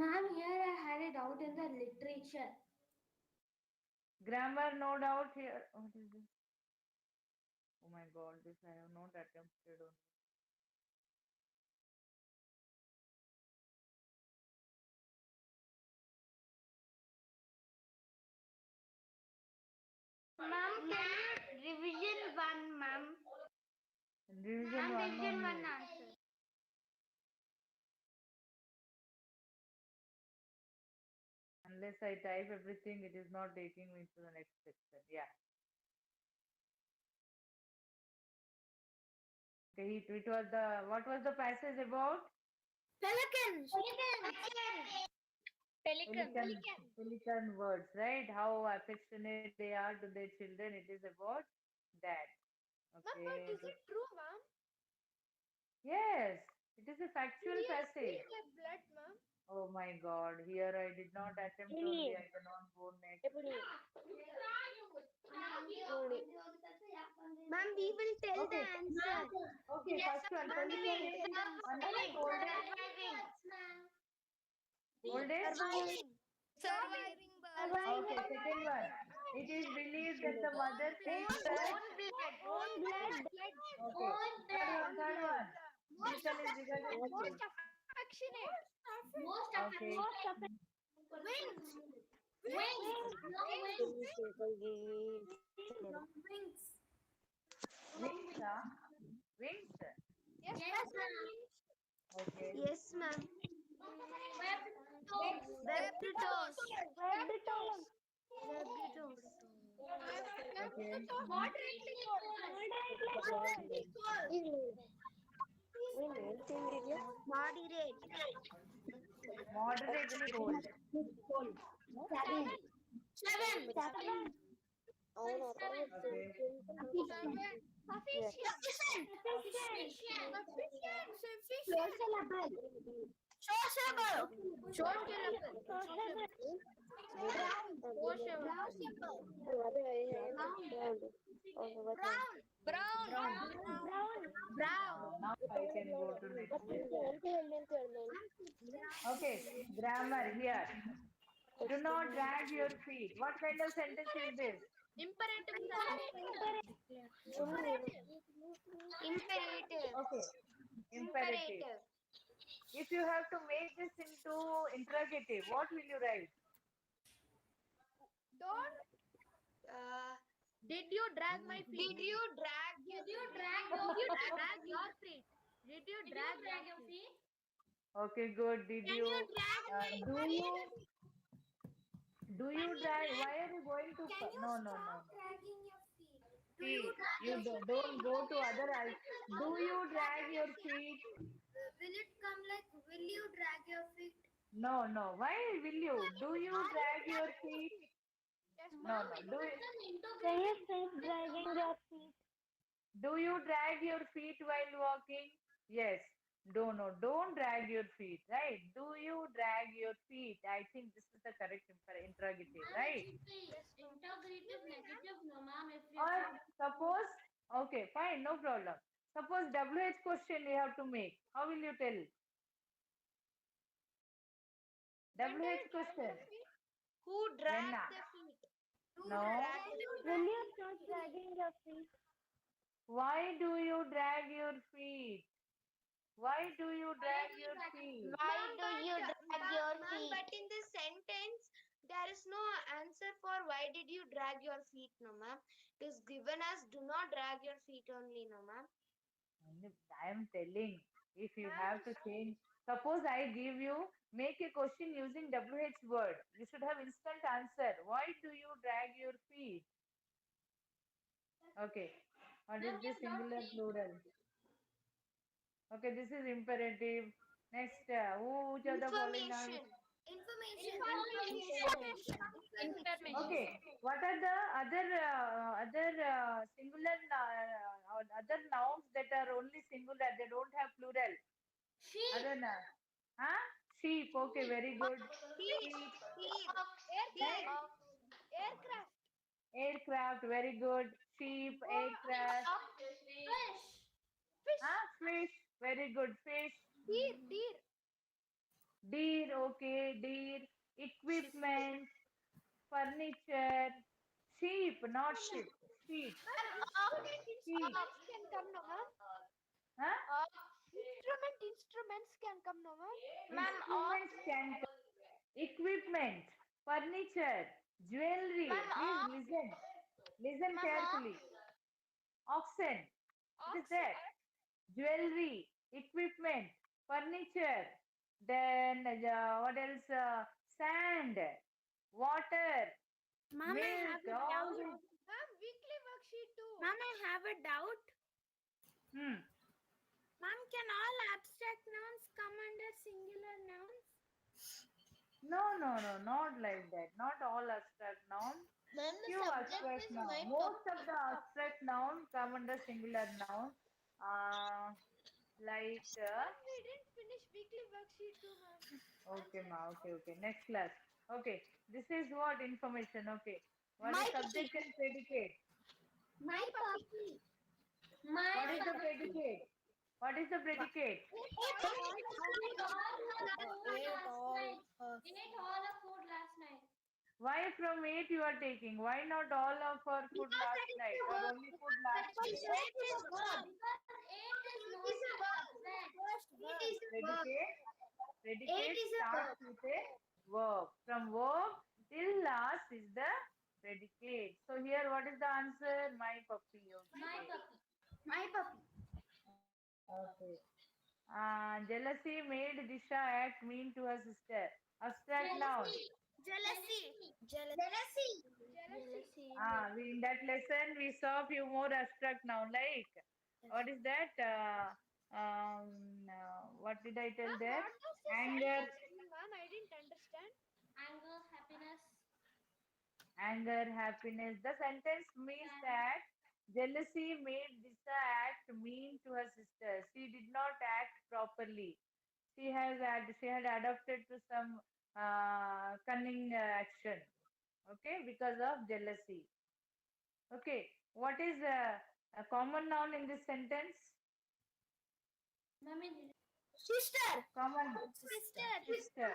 Ma'am, here I had a doubt in the literature. Grammar, no doubt here. What is this? Oh my God, this I have not attempted on. Ma'am, can you revision one, ma'am? Revision Ma'am, one revision only. one answer. Unless I type everything, it is not taking me to the next section. Yeah. Okay, it was the, what was the passage about? Pelicans. Pelican, pelican words, right? How affectionate they are to their children. It is about that. Ma'am, but Okay. is it true, ma'am? Yes, it is a factual Deers passage. feel their blood, ma'am. Oh my God. Here I did not attempt only. I cannot go next. Ma'am, we will tell the Okay. answer. Okay, first one. Pelican is old age. Old age? Surviving. Surviving birds. Okay, second one. It is believed that the mother feeds the. Own blood. Okay. Third one. This one is bigger than Most this. affectionate. Okay. Wings, huh? Wings. Yes, ma'am. Okay. Yes, ma'am. Webbed toes. Webbed toes. Okay. Moderately cold. Moderate. Moderately cold. Okay. Now I can go to next section. Okay. Grammar here. Do not drag your feet. What kind of sentence is this? Imperative. Okay. Imperative. If you have to make this into interrogative, what will you write? Don't. Did you drag my feet? Did you drag your feet? Did you drag your feet? Okay, good. Did Can you? you drag my Do you? Do you Can you drag? drag? Why are you going to? Can you No, no, no, stop no. dragging your feet? Do you See, drag you your feet? don't go to other. Do you drag your feet? Will it come like, will you drag your feet? No, no. Why will you? Do you drag your feet? Yes, No, ma'am. no. Do you? Can you stop dragging your feet? Do you drag your feet while walking? Yes. No. Don't drag your feet, right? Do you drag your feet? I think this is the correct interrogative, right? Interrogative negative, no ma'am. If you Or suppose, okay, fine, no problem. Suppose WH question you have to make. How will you tell? WH question. Who When? dragged the feet? No. Will you stop dragging your feet? Why do you drag your feet? Why do you drag your feet? Why do you drag your feet? But in this sentence, there is no answer for why did you drag your feet, no ma'am. It is given as do not drag your feet only, no ma'am. I am telling, if you have to change, suppose I give you, make a question using WH word. You should have instant answer. Why do you drag your feet? Okay. What is this singular plural? Okay, this is imperative. Next, which are the following nouns? Okay, what are the other singular or other nouns that are only singular? They don't have plural. Other nouns. Huh? Sheep. Okay, very good. Sheep. Right? Aircraft. Aircraft. Very good. Sheep. Aircraft. Huh? Fish. Very good. Fish. Deer. Deer, okay, deer. Equipment, furniture. Sheep, not sheep. Sheep, sheep. Instruments can come, no, ma'am. Huh? Instruments can come, no, ma'am. Instruments can come. Equipment, furniture, jewelry. Please listen. Listen carefully. Oxen. It is Oxen. there. Jewelry, equipment, furniture. Then what else? Sand, water, Mom, I milk. have a All doubt. these. Ma'am, weekly worksheet too. Mom, I have a doubt. Hmm. Mom, can all abstract nouns come under singular nouns? No, no, no, not like that. Not all abstract noun. Ma'am, the Few subject abstract is noun. my Most of puppy. the abstract noun come under singular noun. Uh, like, Ma'am, we didn't finish weekly worksheet too, ma'am. okay, ma, okay, okay. Next class. Okay, this is what information. Okay, what My is puppy. subject and predicate? My puppy. What My is the puppy. predicate? What is the predicate? Ate all the food last night. Why from 8 you are taking? Why not all of our food Because last that is night the or verb. only food Because last that is week? eight is verb. Because eight is not a subject. Eight is a verb. Predicate. Eight Predicate is a starts verb. with a verb. From verb till last is the predicate. So here what is the answer? My puppy. My Okay. puppy. My puppy. Okay. Jealousy made Disha act mean to her sister. Abstract noun. Jealousy. Jealousy. Jealousy. Jealousy. In that lesson we saw few more abstract noun like what is that? What did I tell Ma'am, there? what does the Anger, sentence mean, ma'am? I didn't understand. Anger, happiness. anger, happiness. The sentence means that jealousy made Disha act mean to her sister. She did not act properly. She had adopted to some cunning action. Okay, because of jealousy. Okay, what is a common noun in this sentence? Mummy. Sister. Common Sister. sister.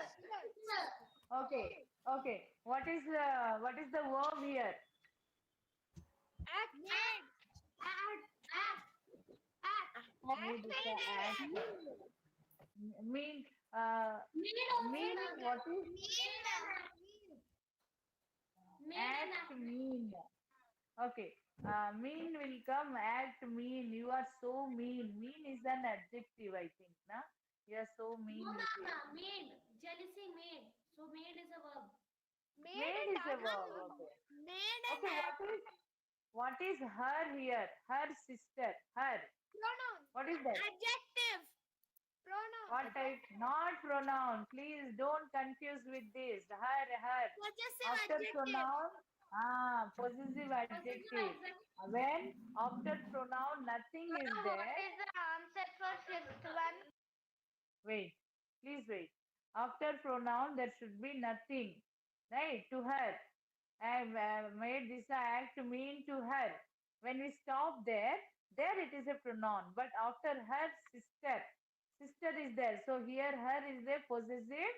Okay, okay. What is the verb here? Act. Made. Made is the act. Mean Made also mean not. what is Made and act mean? Okay. Mean will come, act mean. You are so mean. Mean is an adjective, I think. Na? You are so no, mean with it. Mama. Made. Jealousy made. So made is a verb. Made Made and is a act. verb. Okay. Made and Okay. What is her here? Her sister. Her. Pronoun. What is that? adjective. Pronoun. What type? Not pronoun. Please don't confuse with this. Her, her. Possessive After adjective. pronoun, possessive Possessive adjective. adjective. When after pronoun nothing is Mama, what there, is the answer for fifth one? wait. Please wait. After pronoun there should be nothing. Right? To her. I have made this act mean to her. When we stop there, there it is a pronoun. But after her sister, sister is there. So here her is a possessive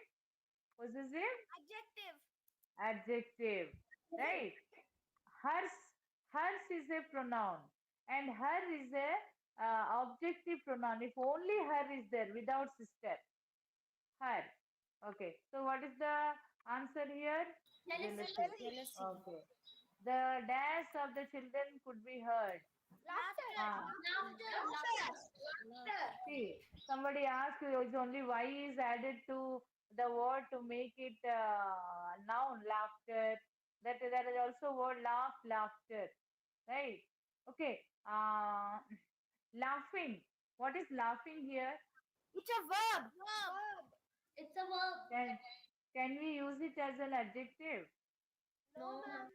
Adjective. adjective. Right? Hers, hers is a pronoun. And her is a objective pronoun. If only her is there without sister. Her. Okay. So what is the answer here? Jealousy. Jealousy. Okay. The dash of the children could be heard. Laughter. Ah, Laughter. see, somebody asked is only y is added to the word to make it noun laughter. That is also word laugh laughter, right? Okay. Laughing. What is laughing here? It's a verb. Verb. It's a verb. Can can we use it as an adjective? No, ma'am.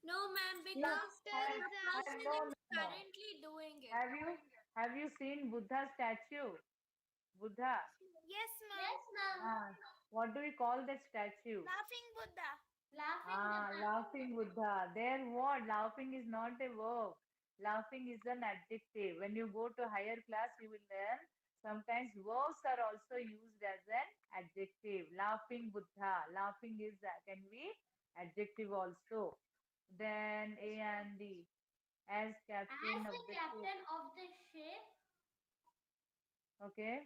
No, ma'am, See, because have, the have, person no, is no, no. currently doing it. Have you seen Buddha statue? Buddha. Yes, ma'am. Yes, ma'am. What do we call that statue? Laughing Buddha. Laughing Buddha. Laughing Buddha. There what? Laughing is not a verb. Laughing is an adjective. When you go to higher class, you will learn Sometimes verbs are also used as an adjective. Laughing Buddha. Laughing is can be adjective also. Then A and D. As As captain of a the ship. captain of the ship, Okay.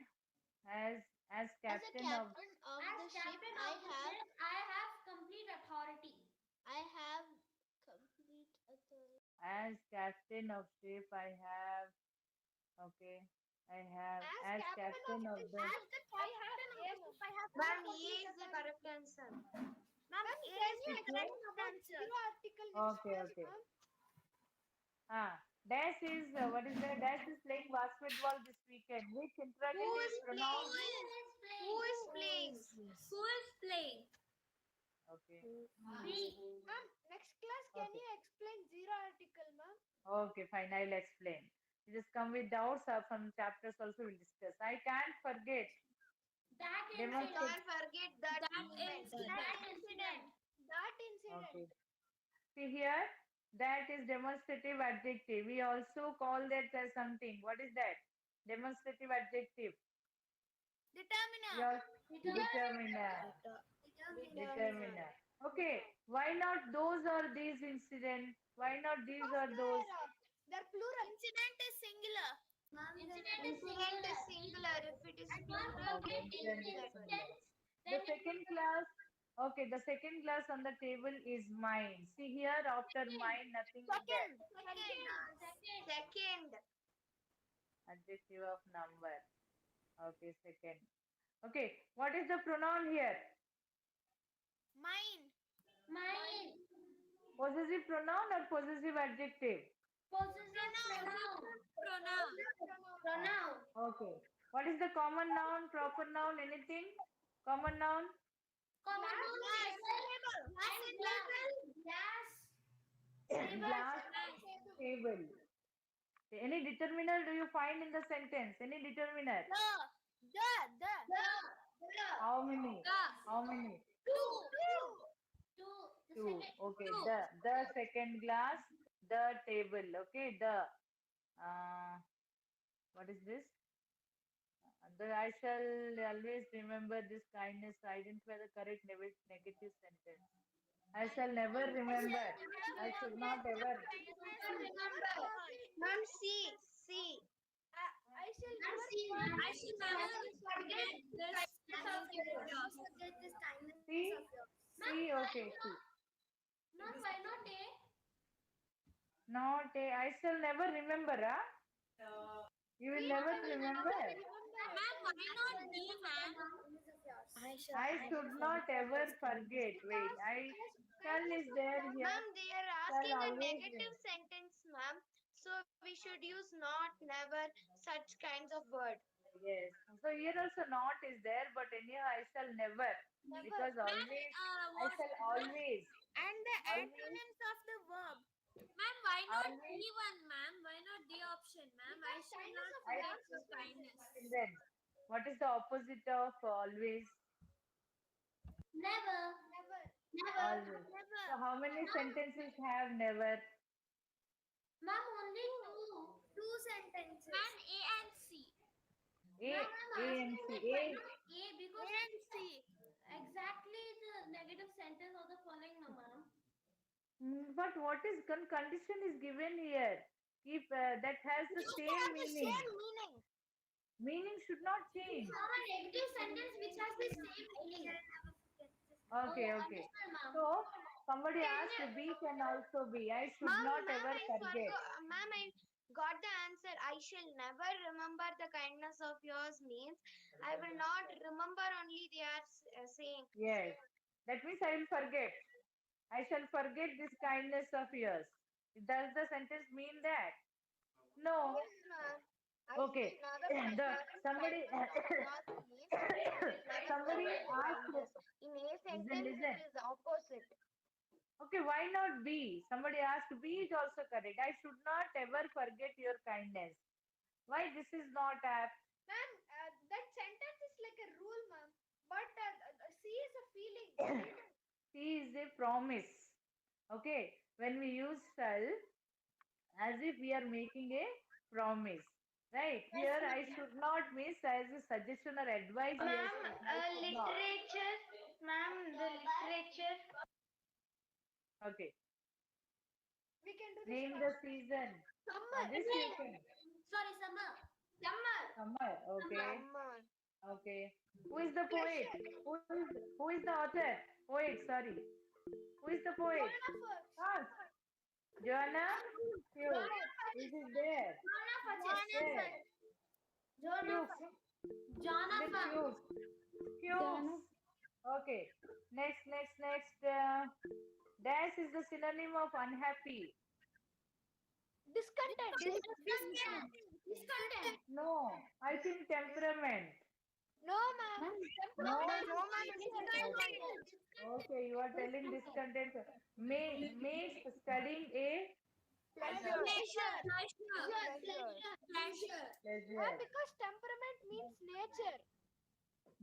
As as As a captain of captain of as the ship, captain of the ship, I have complete authority. I have complete authority. as captain of ship I have okay. I have As as captain of captain of the the ship, I have A, ma'am. Ma'am, A is the correct answer. Ma'am, can you which one? explain about zero article next Okay, class, okay. ma'am? Dash is what is that? Dash is playing basketball this weekend. Which Who interrogative is pronoun? playing? Who is playing? Who is playing? Okay, B. Ma'am, next class, can okay, you explain zero article, ma'am? okay. Fine, I'll explain. You just come with doubts or some chapters also we'll discuss. I can't forget. That I Demonstrate. incident. can't forget that That moment. That incident. incident. That incident. Okay. See here, that is demonstrative adjective. We also call that as something. What is that? Demonstrative adjective. Determiner. Your Determinant. determiner. Determiner. Determiner. Okay. Why not those or these incident? Why not these Because or those? they're plural. Incident is singular. Incident is Incident is singular. singular. If it is And one plural, Okay, object then is we incident use is that word. singular. instance, The then it second class. Okay, the second class on the table is mine. See here, after second. mine, nothing is there. Second. Second. Second. Adjective of number. Okay, second. Okay, what is the pronoun here? Mine. Mine. Possessive pronoun or possessive adjective? Possessive Pronoun. pronoun. Pronoun. Pronoun. Okay. What is the common noun, proper noun, anything? Common noun? Common noun Glass. table Glass and and glass. table. Glass. Table. Glass Glass. table. Any determiner do you find in the sentence? Any determiner? The. The. How many? The. How many? Two. Two. The Two. second. Okay. Two. The second glass, the table. Okay. The what is this? I shall always remember this kindness. Identify the correct negative sentence. I shall never remember. I should not ever. Remember. Ma'am, C. C. I shall Ma'am, never see, ma'am. I should never Forget forget this kindness of kindness of yours. yours. See? Ma'am, See? why Okay. not? See. Ma'am, why not A? Not a. I shall never remember. You will we never will remember. never remember. Ma'am, why not D, ma'am? I should not ever forget. Wait. Because I shall kindness is of there God. here. Ma'am, they are Shall asking a always negative remember. sentence, ma'am. So we should use not, never, such kinds of word. Yes. So here also not is there, but anyhow I shall never. Never. Because Ma'am, always, I what? shall Ma'am, always, and the always, antonyms of the verb. Ma'am, why not always, D1, ma'am? Why not D option, ma'am? I Because shall kindness not of I forget God your is kindness. children. What is the opposite of always? Never. never. Never. Always. Never. So how many sentences have never? Ma'am, only two. Two sentences. Ma'am, A and C. A, Ma'am, I'm A and asking C. like why A. not A A because and C. exactly the negative sentence of the following, no, ma'am. But what is condition is given here? If that has It the used to same have the meaning. same meaning. Meaning should not If you change. have a negative sentence which has the same meaning. Oh, Okay, okay. understand, ma'am. So somebody Can asked you? B can also be. I should Ma'am, not ma'am, ever I forget. forgot. Ma'am, I got the answer. I shall never remember the kindness of yours means I will not remember only they are saying. Yes. That means I will forget. I shall forget this kindness of yours. Does the sentence mean that? No. Yes, ma'am. I Okay. shall never The forget the somebody kindness of yours means I will never somebody forget the asked. kindness. In a Listen, sentence, it listen. is opposite. Okay, why not B? Somebody asked B is also correct. I should not ever forget your kindness. Why this is not apt? Ma'am, that sentence is like a rule, ma'am. But C is a feeling. C is a promise. Okay, when we use shall, as if we are making a promise. Right? Here I should not miss as a suggestion or advice here. Ma'am, I should not. literature. Ma'am, the literature. Okay. We can do this Name the fast. season. Summer. This you can. Sorry, summer. Summer. Summer. Okay. Summer. Okay. Who is the poet? Who is the author? Poet, sorry. Who is the poet? Join of us. Ah, Joanna? Hughes. This is there. There. Hughes. Is it Jonathan. Hughes? Hughes. Okay. Next. Dash is the synonym of unhappy. Discontent. Discontent. No, I think temperament. No, ma'am. No. No, ma'am, it's discontent. Okay, you are telling discontent. Makes studying a Pleasure. Pleasure. Pleasure. pleasure. Because temperament means nature.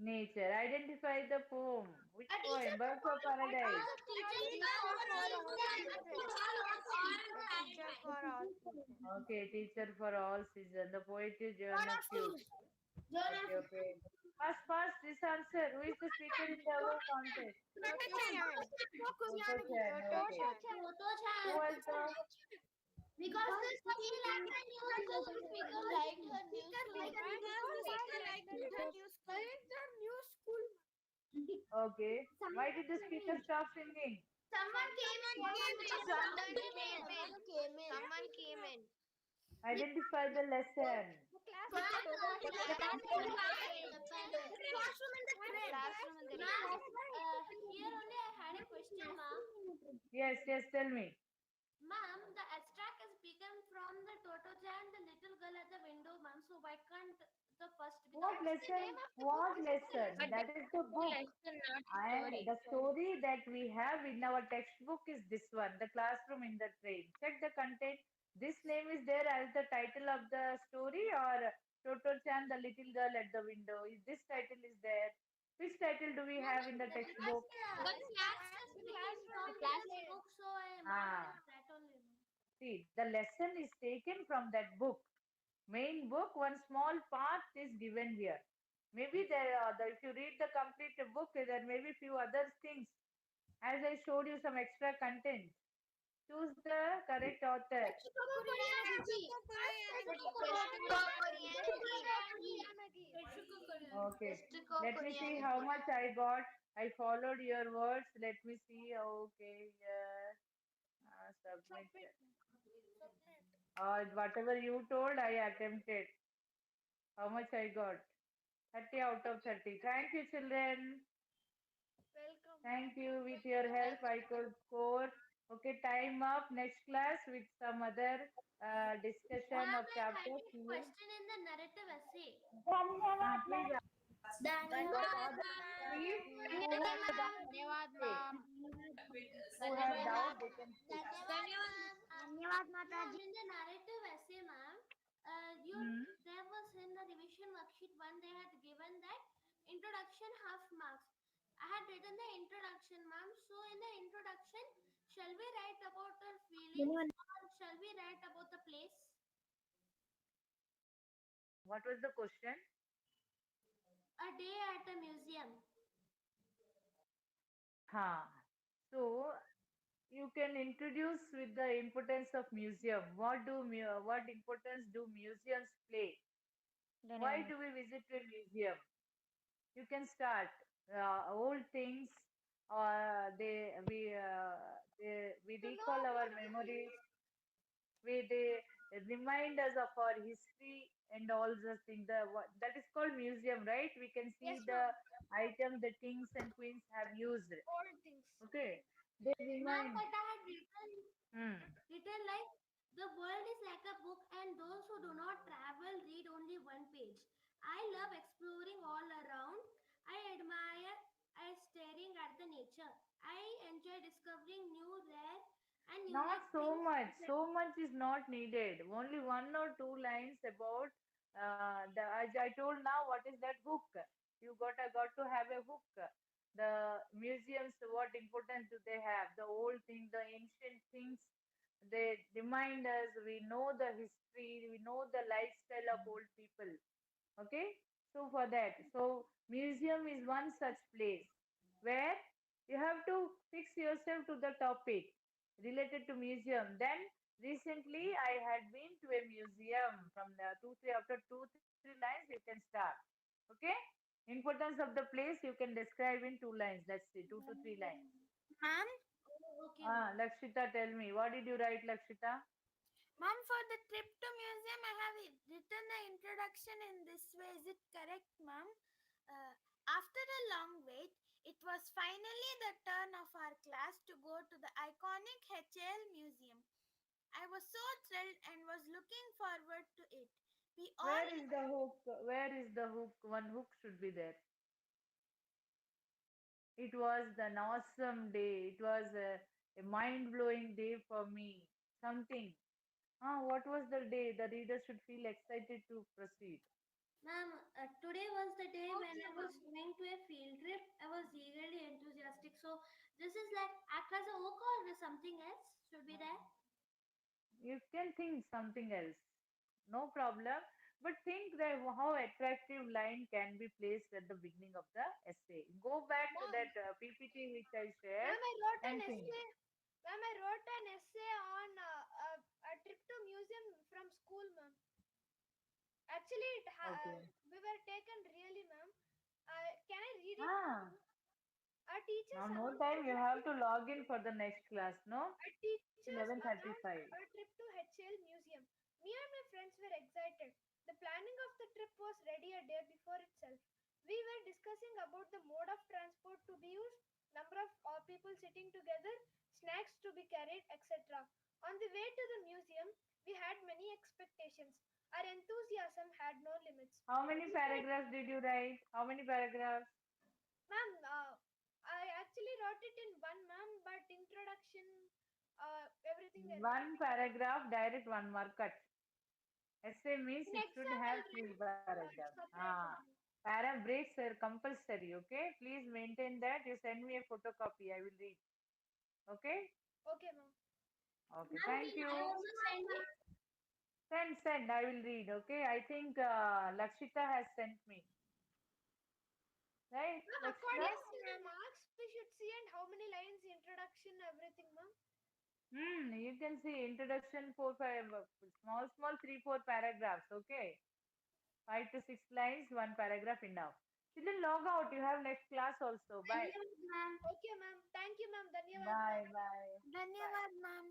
Nature. Identify the poem. Which poem? Birds of Paradise. Teacher for all seasons. Okay, teacher for all season. The poet is Joanna Q. Okay. Fast. This answer. Who is the speaker in the above contest? Toto Chan. Toto Chan. Toto Okay. Chan. Who was the? Because the speaker like the news Speaker liked her new school. Okay. Why did the speaker stop singing? Someone came and Someone came in. Came in. Someone came in. Identify the lesson. classroom in the crib. Classroom in the Ma'am, recess. here only I had a question, ma'am. Yes, tell me. Ma'am, the extract is taken from the Toto Chan, the little girl at the window, ma'am. So why can't the first be What lesson? What lesson? That is the book. The story that we have in our textbook is this one, The Classroom in the Train. Check the content. This name is there as the title of the story, or Toto Chan, the little girl at the window. Is this title is there? Which title do we have in the textbook? the class is taken from the book, so I Ah, marked that only. see, the lesson is taken from that book. Main book, one small part is given here. Maybe if you read the complete book, there may be few other things. As I showed you some extra content. Choose the correct author. Okay. Let me see how much I got. I followed your words. Let me see. Okay. Yeah. Submit. Whatever you told, I attempted. How much I got? 30 out of 30. Thank you, children. Welcome. Thank you. With your help, I could score. Okay, time up. Next class with some other discussion Ma'am, of I had chapter. a question in the narrative essay. Please please, who have doubt, say. Who have doubt, they can say. Ma'am, in the narrative essay, ma'am, Hmm. there was in the revision worksheet one they had given that introduction half marks. I had written the introduction, ma'am. So in the introduction, shall we write about our feelings or shall we write about the place? What was the question? A day at a museum. Ha. So you can introduce with the importance of museum. What importance do museums play? Why do we visit a museum? You can start old things. We recall our memories. They remind us of our history and all those things. That is called museum, right? We can see the items the kings and queens have used. Old things. Okay, they Ma'am, remind. but I had written Hmm. written like the world is like a book and those who do not travel read only one page. I love exploring all around. I admire staring at the nature. I enjoy discovering new rare and Not unique so things. much. So much is not needed. Only one or two lines about as I told now. What is that hook? You got to have a hook. The museums. What importance do they have? The old things, the ancient things. They remind us, we know the history, we know the lifestyle of old people. Okay, so for that, so museum is one such place where you have to fix yourself to the topic related to museum. Then recently I had been to a museum. From the two three, after 2 3 lines you can start. Okay, importance of the place you can describe in 2 lines. Let's see, 2 to 3 lines. Ma'am, Okay, ma'am. Lakshita, tell me, what did you write, Lakshita? ma'am, for the trip to museum, I have written the introduction in this way. Is it correct, ma'am? Uh, After a long wait, it was finally the turn of our class to go to the iconic HL Museum. I was so thrilled and was looking forward to it. We all Where is the hook? Where is the hook? One hook should be there. It was an awesome day. It was a mind blowing day for me. Something. What was the day? The reader should feel excited to proceed. Ma'am, today was the day when Okay, I was ma'am. going to a field trip. I was eagerly enthusiastic. So this is like act as a hook or something else should be there. You can think something else. No problem. But think that how attractive line can be placed at the beginning of the essay. Go back to Ma'am, that PPT which I shared ma'am, I wrote an and think. essay. Ma'am, I wrote an essay on a trip to museum from school, ma'am. Actually, Okay. we were taken really, ma'am. Can I read it, ma'am? Ah, Our teachers now no announced time. You have to log in for the next class, no? our teachers announced 11:35. our trip to HL Museum. Me and my friends were excited. The planning of the trip was ready a day before itself. We were discussing about the mode of transport to be used, number of people sitting together, snacks to be carried, etc. On the way to the museum, we had many expectations. Our enthusiasm had no limits. How many We were paragraphs did you write? How many paragraphs? Ma'am, I actually wrote it in one, ma'am, but introduction, everything I wrote it One in one. paragraph, direct one mark cut. Essay means In it should exam, have I'll three write paragraphs. separately, ma'am. Para breaks are compulsory, okay? Please maintain that. You send me a photocopy, I will read. Okay? Okay, ma'am. Okay, Ma'am, thank can you. I also send it? Send, I will read, okay? I think Lakshita has sent me. Right, Ma'am, Lakshita? according yes, to the ma'am. marks, we should see and how many lines, introduction, everything, ma'am. You can see introduction, four, five, small, 3, 4 paragraphs, okay? 5 to 6 lines, one paragraph enough. Children, log out. You have next class also. Thank Bye. you, ma'am. Okay, ma'am. Thank you, ma'am. Dhanyavad, ma'am. Bye, bye, bye. धन्यवाद ma'am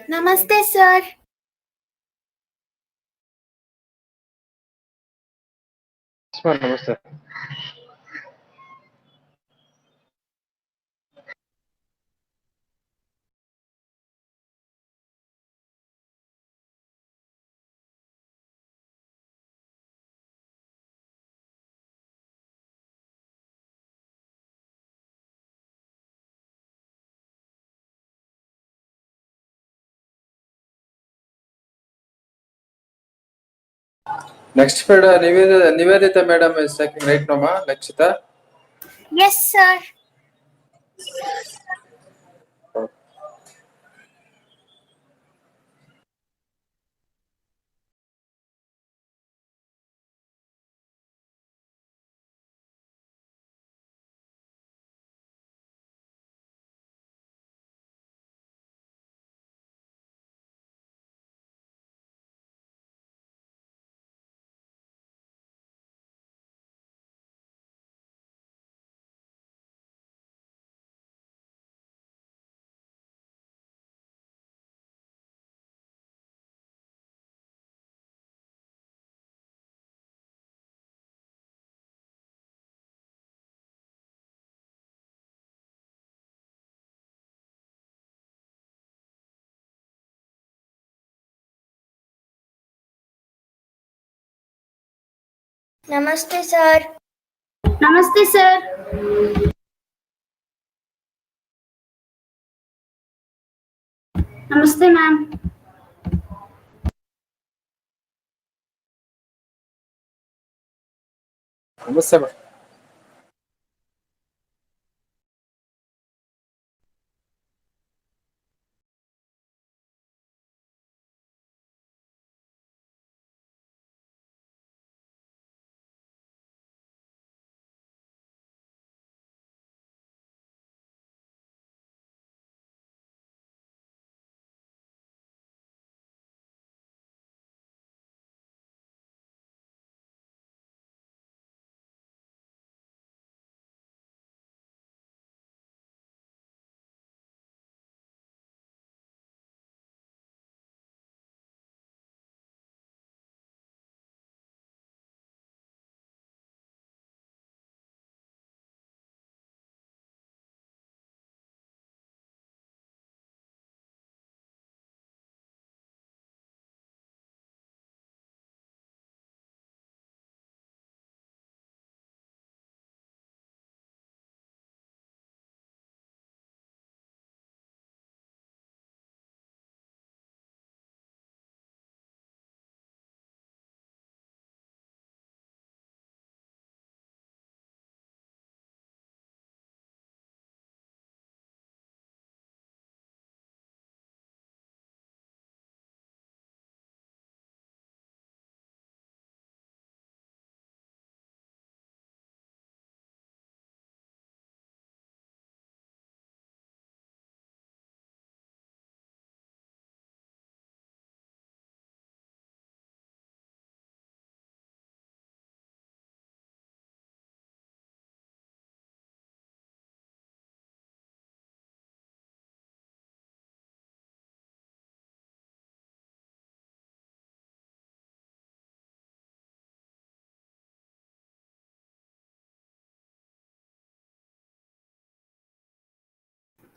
Namaste, sir. Yes, ma'am. Namaste. Next, Nivedita madam is taking right now, ma. Lakshita. Yes, sir. Namaste, sir. Namaste, sir. Namaste, ma'am. Namaste, ma.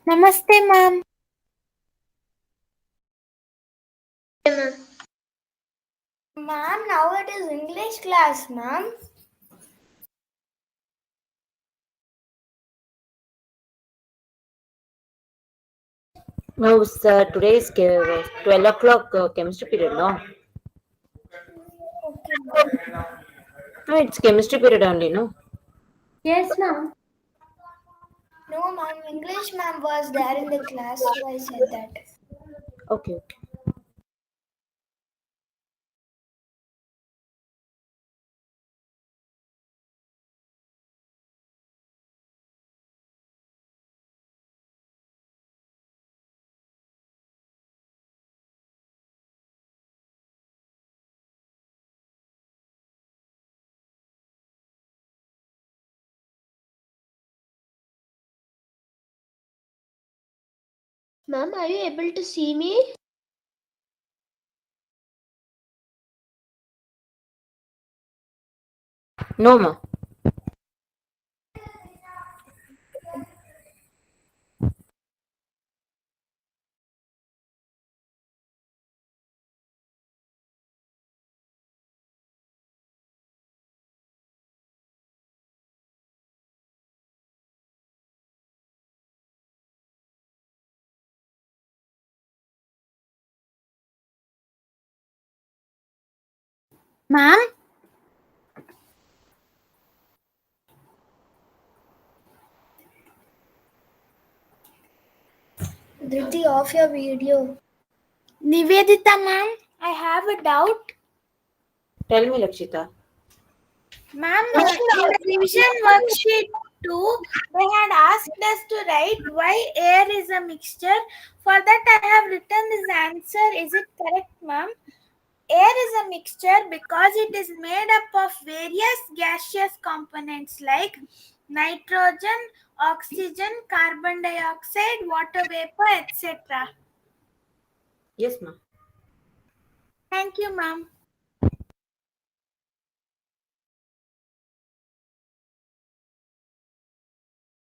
Namaste, ma'am. Ma'am, now it is English class, ma'am. No, sir, today is 12 o'clock chemistry period, no? Okay, ma'am. No, it's chemistry period only, no? Yes, ma'am. No, ma'am. English ma'am was there in the class, so I said that. Okay, okay. Ma'am, are you able to see me? No, ma. Ma'am? Dhriti, off your video. Nivedita, ma'am, I have a doubt. Tell me, Lakshita. Ma'am, in the revision worksheet 2, they had asked us to write why air is a mixture. For that, I have written this answer. Is it correct, ma'am? Air is a mixture because it is made up of various gaseous components like nitrogen, oxygen, carbon dioxide, water vapor, etc. Yes, ma. Thank you, ma'am.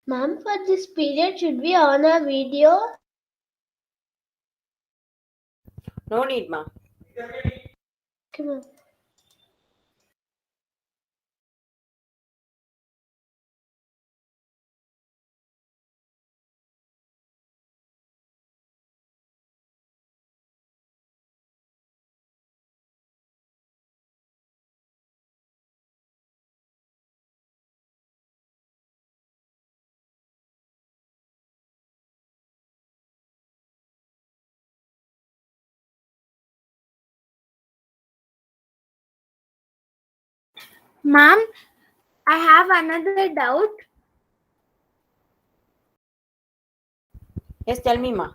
Ma'am, for this period, should we on a video? No need, ma. Come on. Ma'am, I have another doubt. Yes, tell me, ma.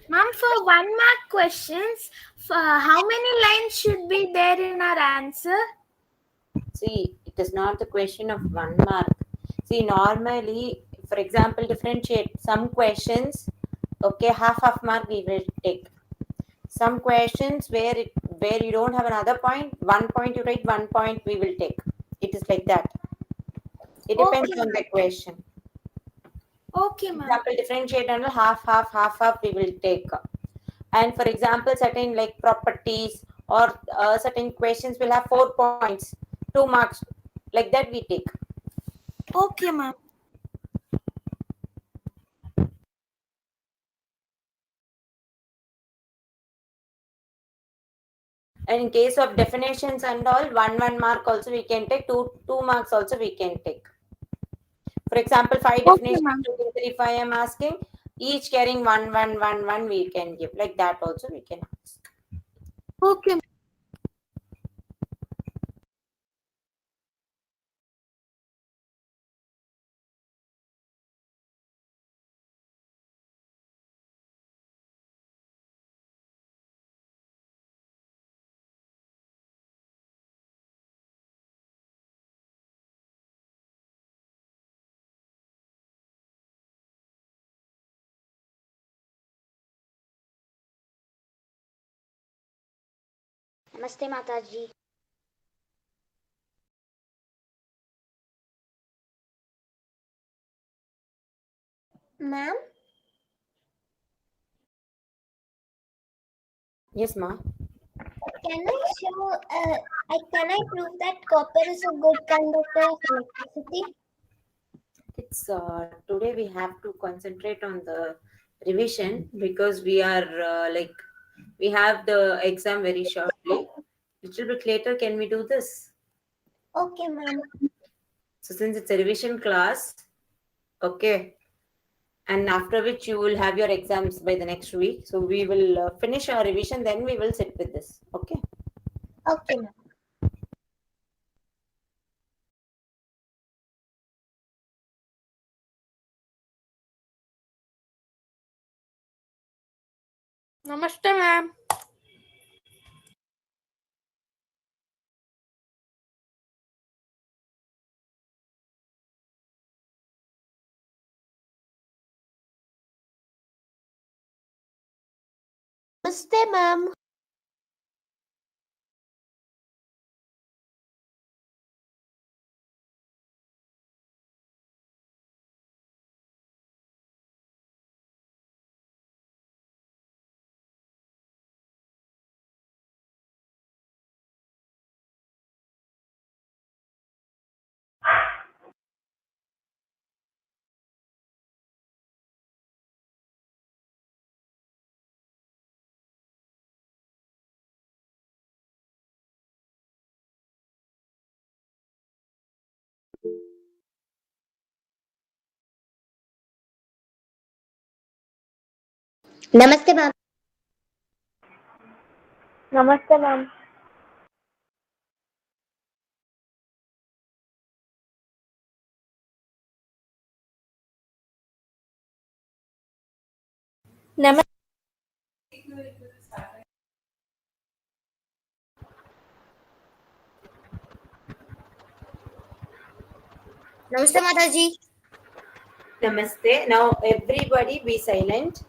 Ma'am, for 1 mark questions, for how many lines should be there in our answer? See, it is not the question of 1 mark. See, normally, for example, differentiate some questions, okay, half mark we will take. Some questions where you don't have another point, 1 point you write, 1 point we will take. It is like that. It depends Okay, on the question. okay, ma'am. Example, differentiate and half we will take. And for example, certain like properties or certain questions will have 4 points, 2 marks, like that we take. Okay, ma'am. And in case of definitions and all, one mark also we can take, two marks also we can take. For example, 5 Okay, definitions, ma'am. 2, 3, 5 I am asking, each carrying one we can give. Like that also we can ask. Okay. Namaste, Mataji. Ma'am, Yes, ma. Can I show? Can I prove that copper is a good conductor of electricity? It's today we have to concentrate on the revision because we are we have the exam very shortly. Little bit later, can we do this? Okay, ma'am. So since it's a revision class, okay, and after which you will have your exams by the next week. So we will finish our revision, then we will sit with this. Okay. Okay, ma'am. Namaste, ma'am. Namaste, ma'am. Namaste, ma'am. Namaste, ma'am. Namaste. Namaste, Mataji. Namaste. Now everybody be silent.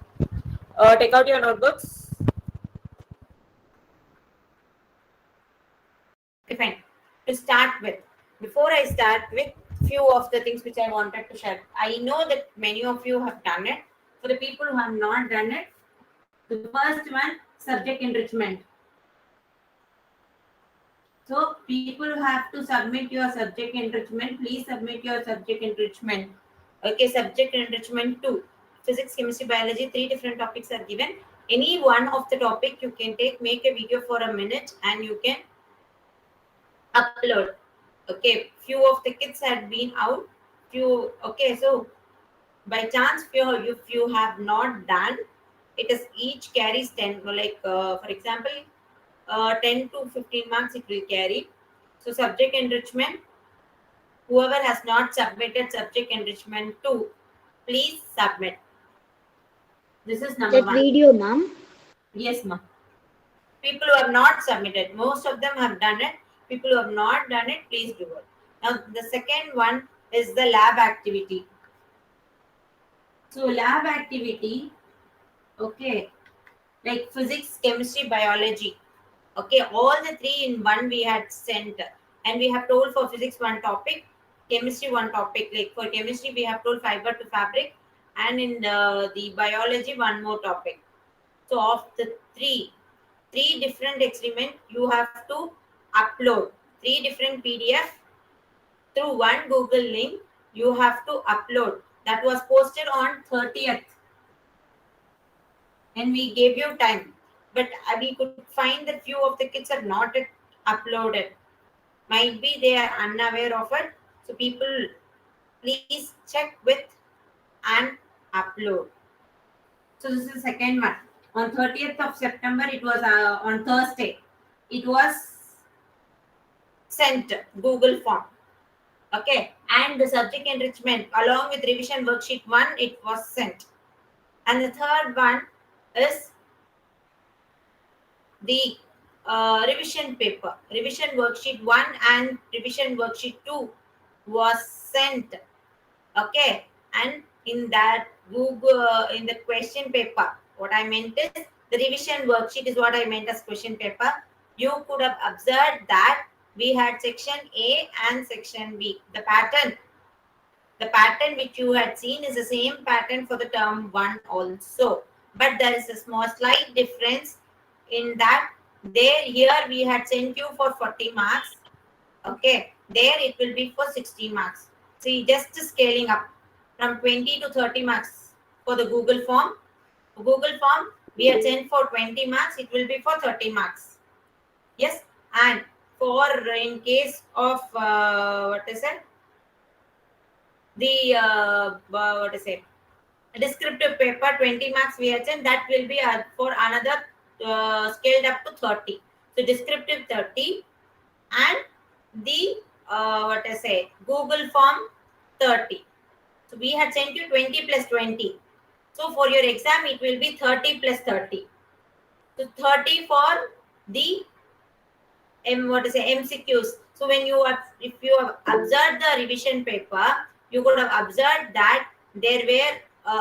Take out your notebooks. Okay, fine. To start with, before I start with few of the things which I wanted to share. I know that many of you have done it. For the people who have not done it, the first one, subject enrichment. So people have to submit your subject enrichment. Please submit your subject enrichment. Okay, subject enrichment 2. Physics, chemistry, biology, 3 different topics are given. Any one of the topic you can take, make a video for a minute and you can upload. Okay, few of the kids had been out. Few, okay, so by chance, if you have not done, it is each carries 10, for example, 10 to 15 marks it will carry. So subject enrichment, whoever has not submitted subject enrichment 2, please submit. This is number That one. video, ma'am. Yes, ma'am. People who have not submitted, most of them have done it. People who have not done it, please do it. Now, the second one is the lab activity. So, lab activity, okay, like physics, chemistry, biology. Okay, all the three in one we had sent, and we have told for physics one topic, chemistry one topic. Like for chemistry, we have told fiber to fabric, and in the biology one more topic. So of the three different experiment you have to upload three different PDF through one Google link. You have to upload. That was posted on 30th, and we gave you time. But we could find that few of the kids have not yet uploaded. Might be they are unaware of it. So people, please check with and upload. So this is the second one. On 30th of September, it was on Thursday. It was sent Google form. Okay, and the subject enrichment along with revision worksheet 1, it was sent. And the third one is the revision paper. Revision worksheet 1 and revision worksheet 2 was sent. Okay, and in that Google, in the question paper, what I meant is the revision worksheet is what I meant as question paper. You could have observed that we had section A and section B. The pattern which you had seen is the same pattern for the term 1 also, but there is a small slight difference. in that, there here we had sent you for 40 marks. Okay, there it will be for 60 marks. See, just scaling up from 20 to 30 marks for the Google form. Google form we had sent for 20 marks, it will be for 30 marks. Yes, and for in case of what is it? The what is it? Descriptive paper 20 marks we had sent, that will be for another scaled up to 30. So descriptive 30 and the what I say Google form 30. So we had sent you 20 plus 20. So for your exam it will be 30 plus 30. So 30 for the MCQs. So when you have, if you have observed the revision paper, you could have observed that there were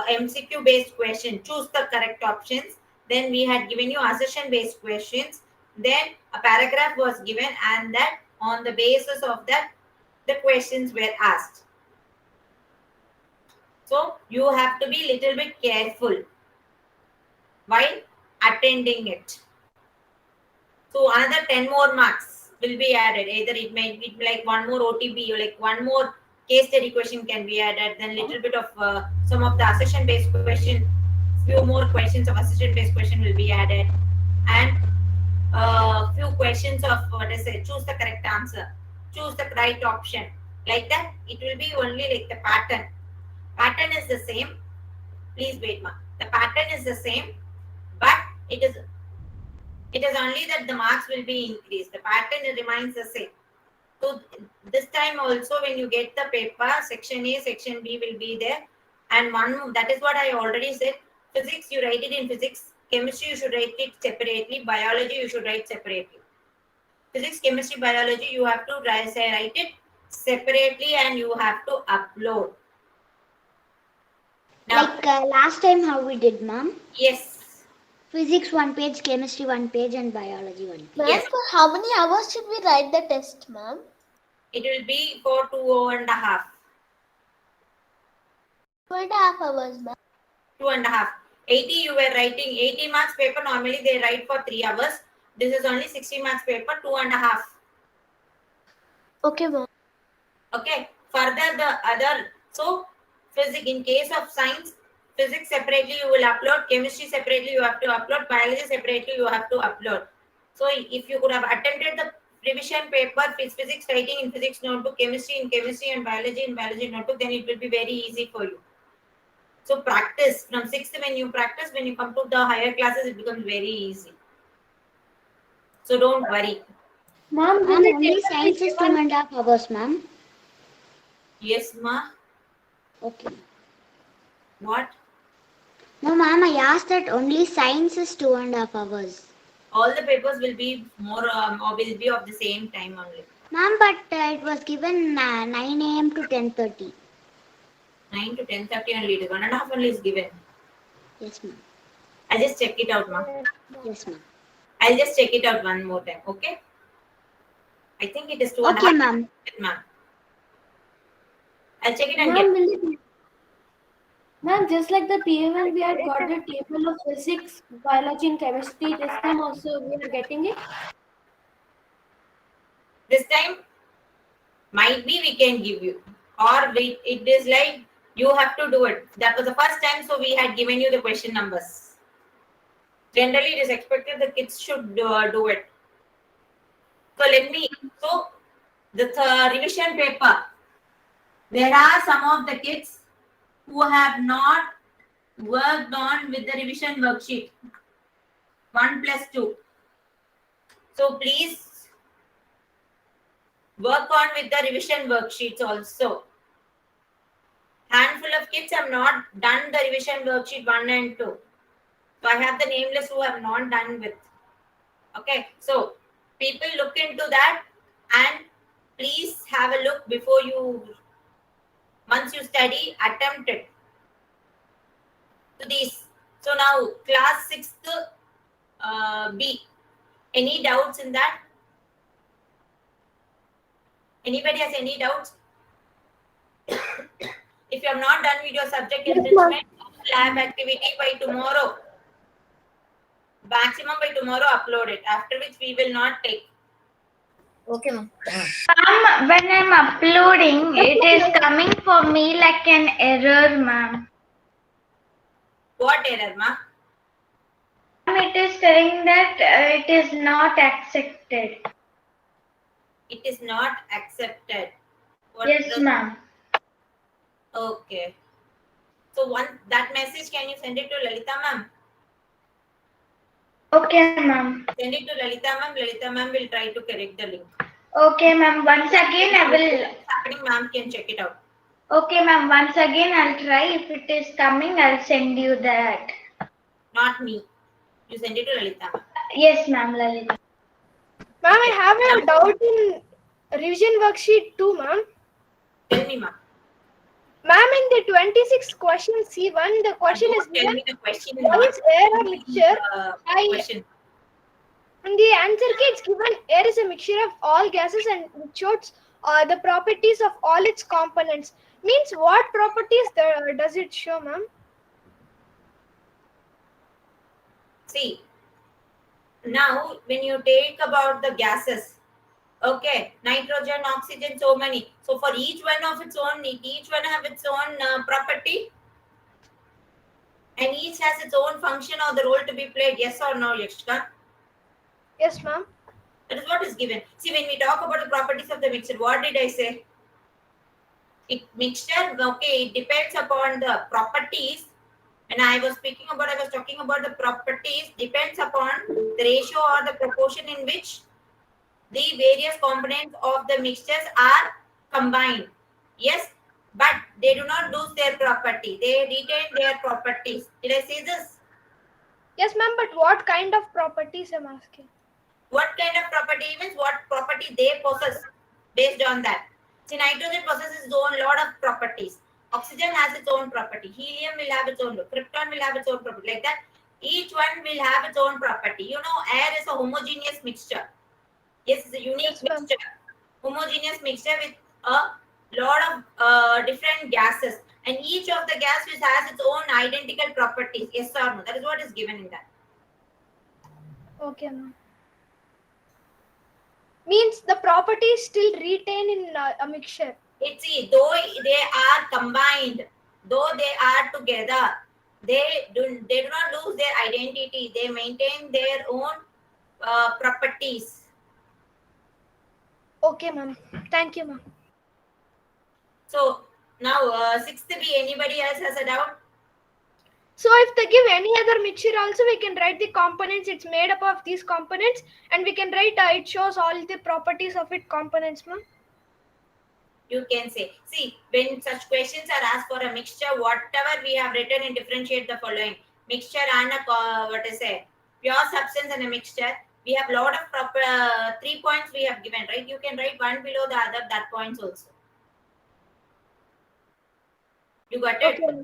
MCQ based questions. Choose the correct options. Then we had given you assertion based questions. Then a paragraph was given, and that on the basis of that, the questions were asked. So you have to be little bit careful while attending it. So another 10 more marks will be added. Either it may be like one more OTP or like one more case study question can be added. Then little bit of some of the assertion based question, few more questions of assertion based question will be added, and few questions of what I say, choose the correct answer, choose the right option. Like that, it will be only like the pattern. Pattern is the same. Please wait, ma. The pattern is the same, but it is only that the marks will be increased. The pattern remains the same. So this time also when you get the paper, section A, section B will be there. And one, that is what I already said. Physics, you write it in physics. Chemistry, you should write it separately. Biology, you should write separately. Physics, chemistry, biology, you have to write it separately and you have to upload. Now, like last time how we did, ma'am? Yes. Physics 1 page, chemistry 1 page, and biology 1 page. Ma'am, Yes. for how many hours should we write the test, ma'am? It will be for 2.5. 2.5 hours, ma'am. 2.5. 80 you were writing 80 marks paper. Normally they write for 3 hours. This is only 60 marks paper, 2.5. Okay, ma'am. Okay. Further the other, so physics, in case of science, physics separately you will upload, chemistry separately you have to upload, biology separately you have to upload. So if you could have attempted the revision paper, physics writing in physics notebook, chemistry in chemistry, and biology in biology notebook, then it will be very easy for you. So practice from 6th, when you practice, when you come to the higher classes, it becomes very easy. So don't worry. Ma'am, only science is 2.5 hours, ma'am. Yes, ma. Okay. What? No, ma'am, I asked that only science is 2.5 hours. All the papers will be more or will be of the same time only. Ma'am, but it was given 9 a.m. to 10:30. 9 to 10:30 only. It is 1.5 only is given. Yes, ma'am. I'll just check it out, ma. Yes, ma'am. I'll just check it out one more time. Okay. I think it is 2.5. Okay, ma'am. Ma'am. I'll check it and get. Ma'am, just like the PA1, we had got the table of physics, biology, and chemistry. This time also we are getting it. This time, might be we can give you, or it is like you have to do it. That was the first time, so we had given you the question numbers. Generally, it is expected the kids should do it. So so the revision paper, there are some of the kids who have not worked on with the revision worksheet 1+2. So please work on with the revision worksheets also. Handful of kids have not done the revision worksheet 1 and 2. So I have the nameless who have not done with. Okay, so people look into that and please have a look before you, once you study, attempt it. So these, so now class 6th B. Any doubts in that? Anybody has any doubts? If you have not done with your subject enrichment lab activity by tomorrow, Maximum by tomorrow upload it, after which we will not take. Okay, ma'am. When I'm uploading, it is coming for me like an error, ma'am. What error, ma? It is telling that it is not accepted. It is not accepted. What Yes, ma'am. Okay. So that message, can you send it to Lalita ma'am? Okay, ma'am. Send it to Lalita ma'am. Lalita ma'am will try to correct the link. Okay, ma'am. Once again, I will. What's happening, ma'am can check it out. Okay, ma'am. Once again, I'll try. If it is coming, I'll send you that. Not me. You send it to Lalita ma'am. Yes, ma'am, Lalita. Ma'am, I have a doubt in revision worksheet 2, ma'am. Tell me, ma'am. Ma'am, in the 26 question C1, the question is Tell me the question. what is air a mixture? Question. In the answer key, it's given air is a mixture of all gases and it shows the properties of all its components. Means what properties does it show, ma'am? See, now when you take about the gases, okay, nitrogen, oxygen, so many. So for each one of its own, each one have its own property, and each has its own function or the role to be played. Yes or no, Yakshika? Yes, ma'am. That is what is given. See, when we talk about the properties of the mixture, what did I say? Mixture, okay, it depends upon the properties. When I was talking about the properties, depends upon the ratio or the proportion in which the various components of the mixtures are combined. Yes, but they do not lose their property. They retain their properties. Did I say this? Yes, ma'am, but what kind of properties I'm asking? What kind of property means what property they possess based on that. See, nitrogen possesses its own lot of properties. Oxygen has its own property. Helium will have its own. Krypton will have its own property. Like that, each one will have its own property. You know, air is a homogeneous mixture. Yes, it's a unique mixture. Homogeneous mixture with a lot of different gases. And each of the gases has its own identical properties. Yes or no? That is what is given in that. Okay, ma'am. Means the properties still retain in a mixture. It's though they are combined, though they are together, they do not lose their identity. They maintain their own properties. Okay, ma'am. Thank you, ma'am. So now 6th B, anybody else has a doubt? So if they give any other mixture also, we can write the components. It's made up of these components, and we can write it shows all the properties of its components, ma'am. You can say, see, when such questions are asked for a mixture, whatever we have written in differentiate the following mixture and a what is it, pure substance and a mixture. We have lot of proper 3 points we have given, right? You can write one below the other that points also. You got it? Okay.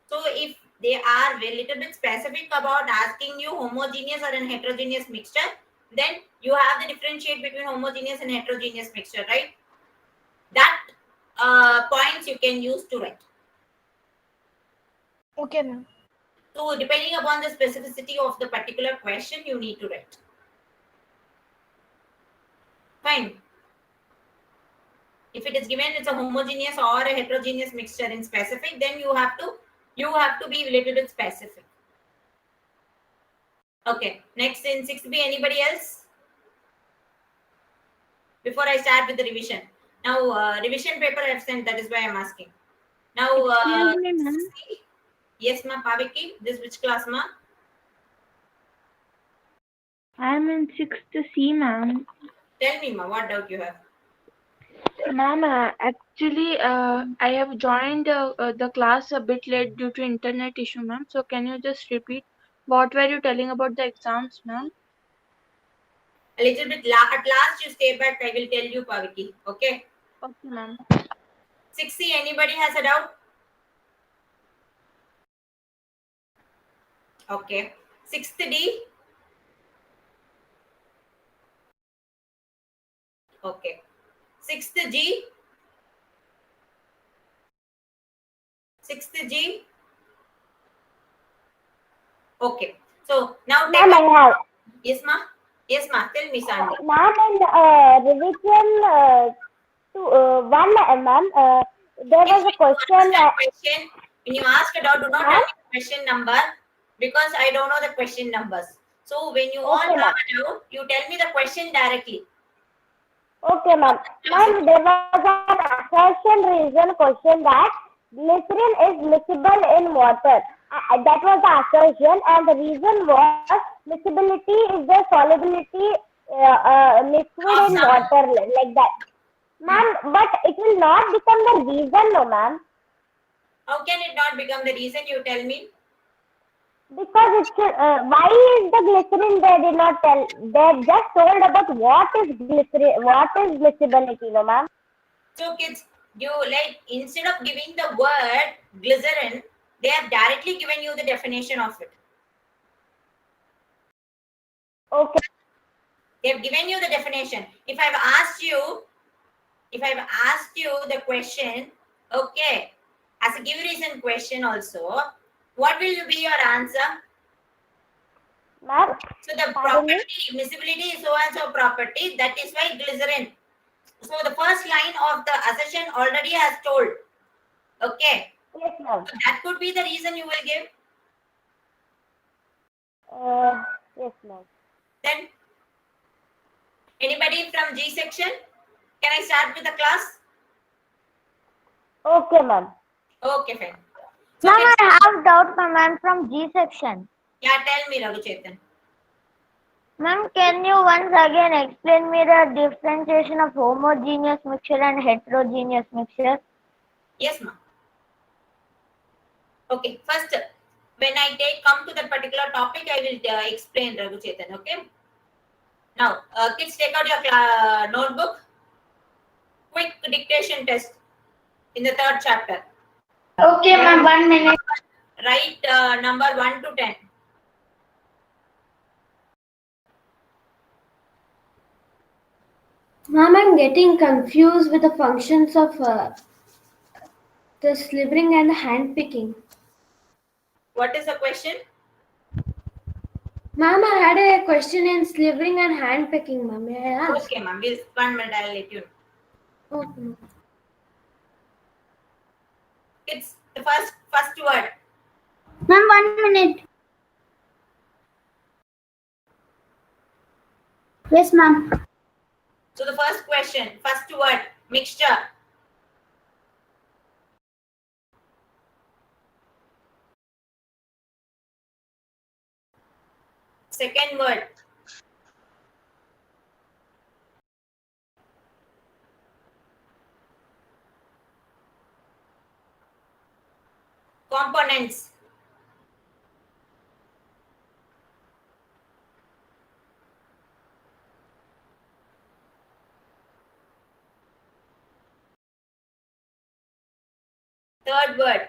So if they are a little bit specific about asking you homogeneous or an heterogeneous mixture, then you have the differentiate between homogeneous and heterogeneous mixture, right? That points you can use to write. Okay, ma'am. So depending upon the specificity of the particular question, you need to write. Fine. If it is given it's a homogeneous or a heterogeneous mixture in specific, then you have to be a little bit specific. Okay. Next in 6B, anybody else? Before I start with the revision. Now revision paper I have sent, that is why I'm asking. Now Excuse me, ma'am. Yes, ma, Paviki. This which class, ma? I'm in 6th C, ma'am. Tell me, ma, what doubt you have? Ma'am, actually, I have joined the class a bit late due to internet issue, ma'am. So can you just repeat what were you telling about the exams, ma'am? A little bit. At last, you stay back. I will tell you, Paviki. Okay. Okay, ma'am. 6C, anybody has a doubt? Okay. 6th D. Okay. 6th G. 6th G. Okay. So now Ma'am, I have. Yes, ma. Yes, ma. Tell me, Sandy. Ma'am, in revision to one, ma'am, there Kids, was a when you ask question. that question, when you ask it out, do not tell Ma'am, me the question number because I don't know the question numbers. So when you all okay, have ma'am. it out, you tell me the question directly. Okay, ma'am. Ma'am, there was an assertion reason question that glycerin is miscible in water. That was the assertion, and the reason was miscibility is the solubility liquid Of in some. water like that. Ma'am, but it will not become the reason, no, ma'am. How can it not become the reason? You tell me. Because it should, why is the glycerin they did not tell? They just told about what is glycerin, what is miscibility, no, ma'am. So kids, you like instead of giving the word glycerin, they have directly given you the definition of it. Okay. They have given you the definition. If I've asked you the question, okay, as a give reason question also, what will be your answer? Ma'am, So the pardon me? property, miscibility is so and so property, that is why glycerin. So the first line of the assertion already has told. Okay. Yes, ma'am. So that could be the reason you will give. Yes, ma'am. Then anybody from G section? Can I start with the class? Okay, ma'am. Okay, fine. So Ma'am, kids, I have doubt, ma'am, from G section. yeah, tell me, Raghu Chetan. Ma'am, can you once again explain me the differentiation of homogeneous mixture and heterogeneous mixture? Yes, ma'am. Okay, first, when I come to that particular topic, I will explain, Raghu Chetan. Okay. Now, kids, take out your notebook. Quick dictation test in the third chapter. Okay, ma'am, 1 minute. Write number 1 to 10. Ma'am, I'm getting confused with the functions of the slivering and the hand picking. What is the question? Ma'am, I had a question in slivering and hand picking, ma'am. May I ask? Okay, ma'am. 1 minute, I'll let you know. Okay. It's the first word. Ma'am, 1 minute. Yes, ma'am. So the first question, first word, mixture. Second word, components. Third word,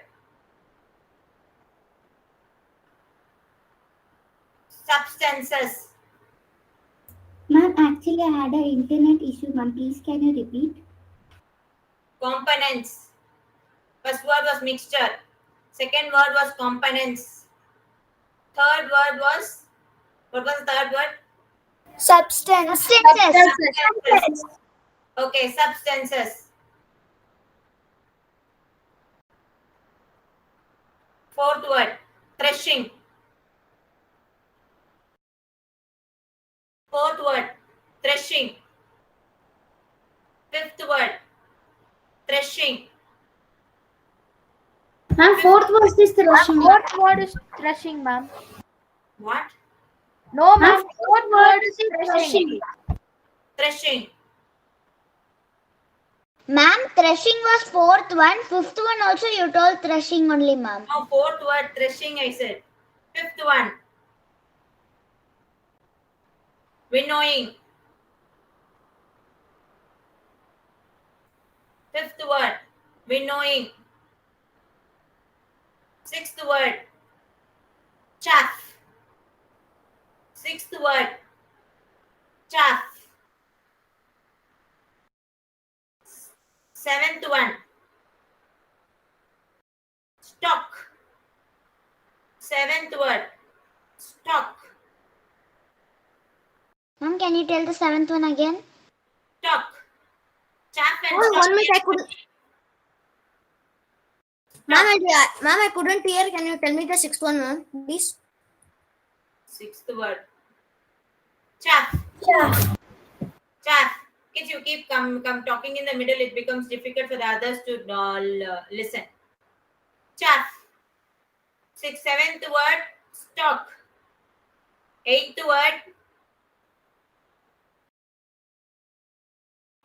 substances. Ma'am, actually, I had an internet issue, ma'am. Please, can you repeat? Components. First word was mixture. Second word was components. Third word was, what was the third word? Substances. Substances. Okay, substances. Fourth word, threshing. Fourth word, threshing. Fifth word, threshing. Ma'am, fourth was this threshing. Fourth word is threshing, ma'am. What? No, Ma'am, ma'am. Fourth word is threshing. Threshing. Ma'am, threshing was fourth one. Fifth one also you told threshing only, ma'am. No, fourth word, threshing, I said. Fifth one, winnowing. Fifth word, winnowing. Sixth word, chaff. Sixth word, chaff. Seventh one, stock. Seventh word, Talk. Ma'am, can you tell the seventh one again? Talk. Chaff and Oh, stop. 1 minute, I couldn't. Ma'am, I couldn't hear. Can you tell me the sixth one, ma'am, please? Sixth word. Chaff. Chaff. Kids, you keep come talking in the middle. It becomes difficult for the others to listen. Chaff. Sixth, seventh word. Stock. Eighth word.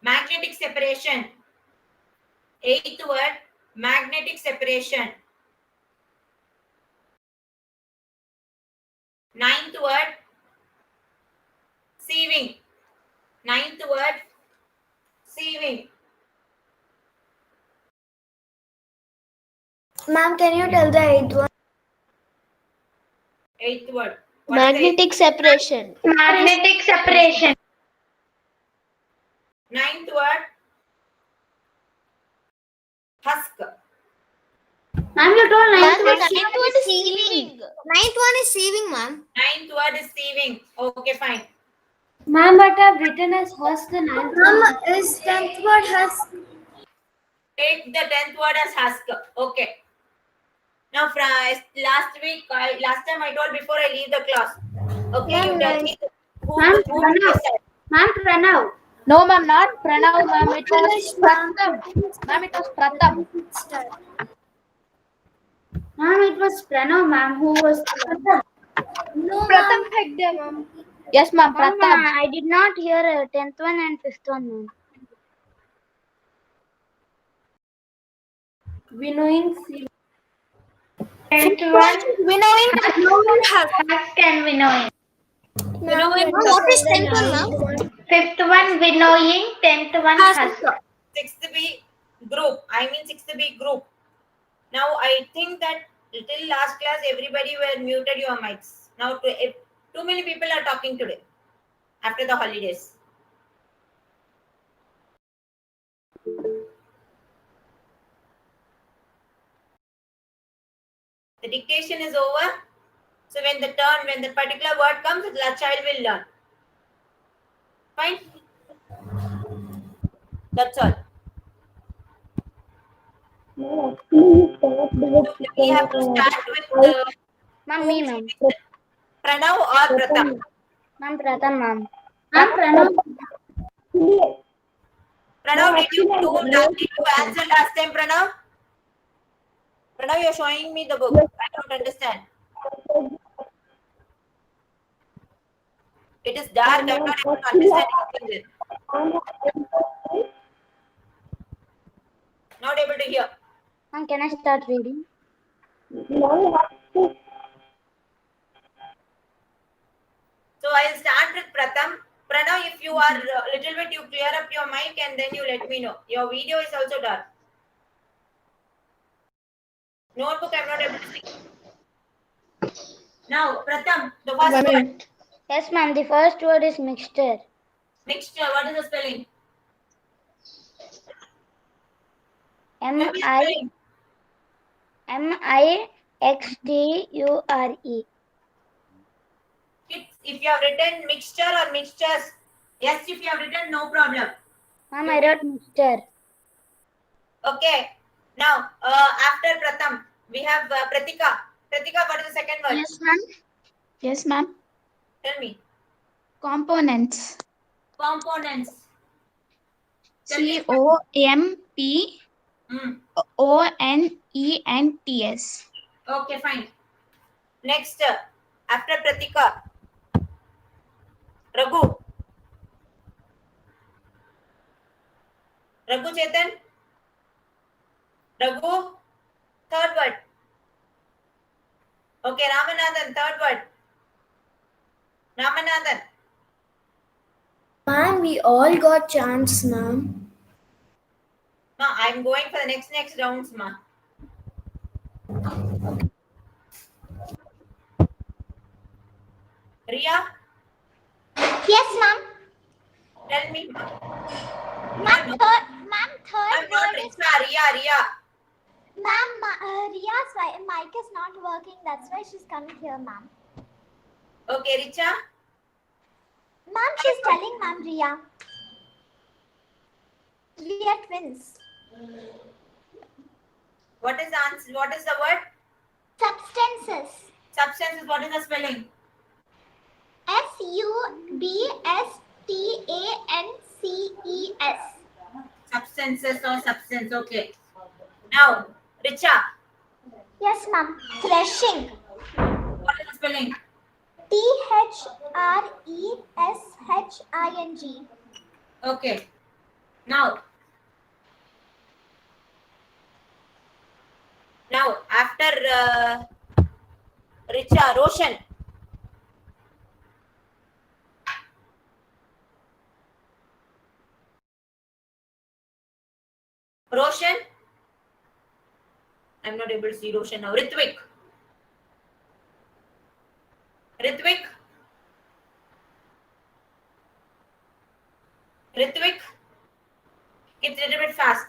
Magnetic separation. Eighth word. Magnetic separation. Ninth word. Sieving. Ninth word. Sieving. Ma'am, can you tell the eighth one? Eighth word. Magnetic separation. Magnetic separation. Ninth word. Husk. Ma'am, you told Ma'am, ninth the word. ninth one is sieving. Ninth one is sieving, ma'am. Ninth word is sieving. Okay, fine. Ma'am, but I've written as husk the ninth one. Ma'am, is 10th word husk? Take the 10th word as husk. Okay. Now, last time I told before I leave the class. Okay, you tell me Ma'am, who Pranav. said. Ma'am, Pranav. No, ma'am, not Pranav, ma'am. It was Pratham. Ma'am, it was Pratham. Ma'am, it was Pranav, ma'am, who was. No, Pratham ma'am. Hegde, ma'am. Yes, ma'am, Ma'am, Pratham. I did not hear 10th one and 5th one, ma'am. Winnowing. Tenth one. Winnowing. Husk and winnowing. Ma'am, what is 10th one, ma'am? Fifth one winnowing. 10th one husk. 6th B group. I mean 6th B group. Now, I think that till last class, everybody were muted your mics. Now, too many people are talking today after the holidays. The dictation is over. So when the particular word comes, the child will learn. Fine. That's all. So we have to start with Ma'am, me, ma'am. Pranav or Pratham. Ma'am, Pratham, ma'am. Ma'am, Pranav. Pranav, did you answer last time, Pranav? Pranav, you're showing me the book. I don't understand. It is dark. I'm not able to understand anything. Not able to hear. Ma'am, can I start reading? So I'll start with Pratham. Pranav, if you are a little bit, you clear up your mic and then you let me know. Your video is also dark. Notebook, I'm not able to see. Now, Pratham, the first word. Yes, ma'am. The first word is mixture. Mixture, what is the spelling? M-I-X-T-U-R-E. If you have written mixture or mixtures, yes, if you have written, no problem. Ma'am, I wrote mixture. Okay. Now, after Pratham, we have Pratika. Pratika, what is the second word? Yes, ma'am. Yes, ma'am. Tell me. Components. Components. Tell me. COMPONENTS. Okay, fine. Next, after Pratika, Raghu. Raghu Chetan. Raghu, third word. Okay, Ramanathan, third word. Ramanathan. Ma'am, we all got chance, ma'am. No, I'm going for the next rounds, ma. Ria, Yes, ma'am. tell me, ma. Ma'am, No, third I'm not word is Ria. ma'am. Ria's mic is not working. That's why she's coming here, ma'am. Okay, Richa. Ma'am, she's telling Ma'am Ria. We are twins. What is the answer? What is the word? Substances. Substances. What is the spelling? Substances. Substances or substance. Okay. Now, Richa. Yes, ma'am. Threshing. What is the spelling? Treshing. Okay. Now after Richa, Roshan. Roshan. I'm not able to see Roshan now. Ritvik. Ritvik. Ritvik. It's a little bit fast.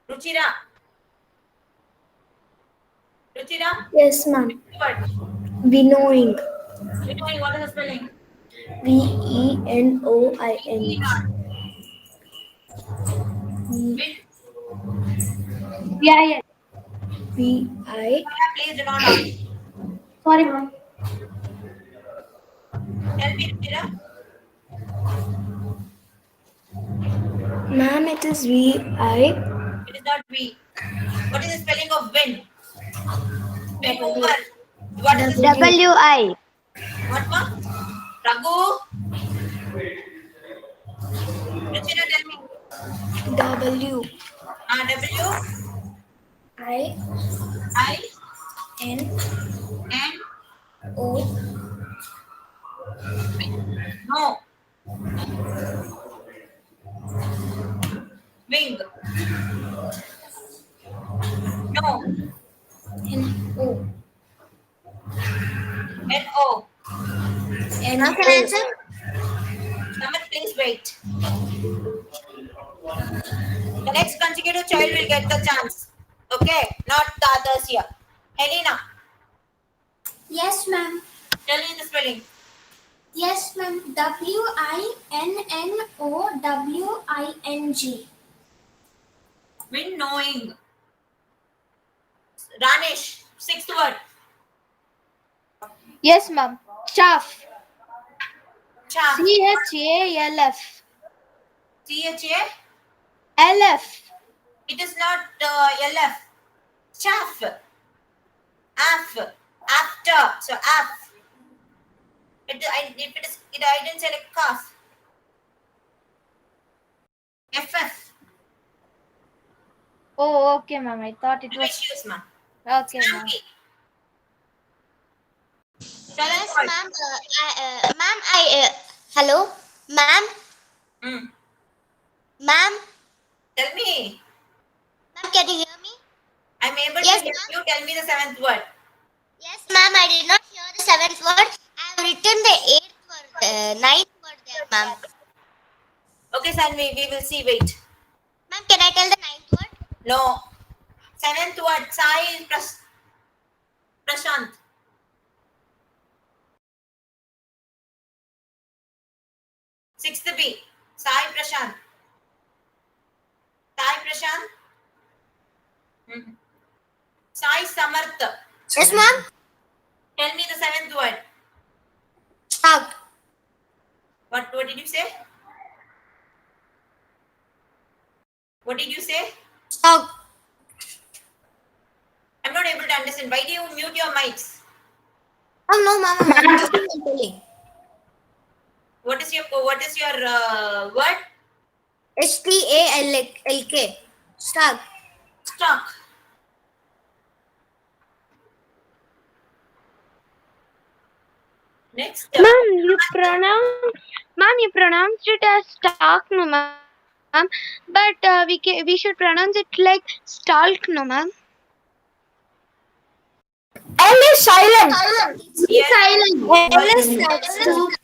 Ruchira. Ruchira. Yes, ma'am. What? Winnowing. Winnowing. What is the spelling? Venoing. Win. Yeah, yeah. Vi. Please do not ask. Sorry, ma'am. Tell me, Ruchira. Ma'am, it is Vi. It is not V. What is the spelling of win? Win over. What is the spelling? WI. What one? Raghu. Ruchira, tell me. W. W. I. I. N. N. O. No. Wing. No. N. O. N. O. N. Now can I O. answer? Someone please wait. The next consecutive child will get the chance. Okay, not the others here. Helena, Yes, ma'am. tell me the spelling. Yes, ma'am. Winnowing. Win knowing. Ranish, sixth word. Yes, ma'am. Chaff. Chaff. CHALF. CHA. LF. It is not LF. Chaff. Af. After. So af. It I didn't say like calf. FF. Oh, okay, ma'am. I thought it was. Issues, ma'am. Okay, ma'am. Yes, ma'am. Ma'am, hello, ma'am. Ma'am. Tell me. Ma'am, can you hear me? I'm able Yes, to hear ma'am. you. Tell me the seventh word. Yes, ma'am. I did not hear the seventh word. I have written the eighth word, ninth word there, ma'am. Okay, Sanvi, we will see. Wait. Ma'am, can I tell the ninth word? No. Seventh word. Sai Prashant. Sixth B. Sai Prashant. Sai Prashant. Sai Samarth. Yes, ma'am. Tell me the seventh word. Stag. What did you say? What did you say? Stag. I'm not able to understand. Why do you mute your mics? Oh no, ma'am. I'm just telling. What is your word? STALK. Stag. Stock. Next. Ma'am, you pronounced it as stark, no, ma'am. But we should pronounce it like stalk, no, ma'am. L is silent. Yes. Silent. L is silent.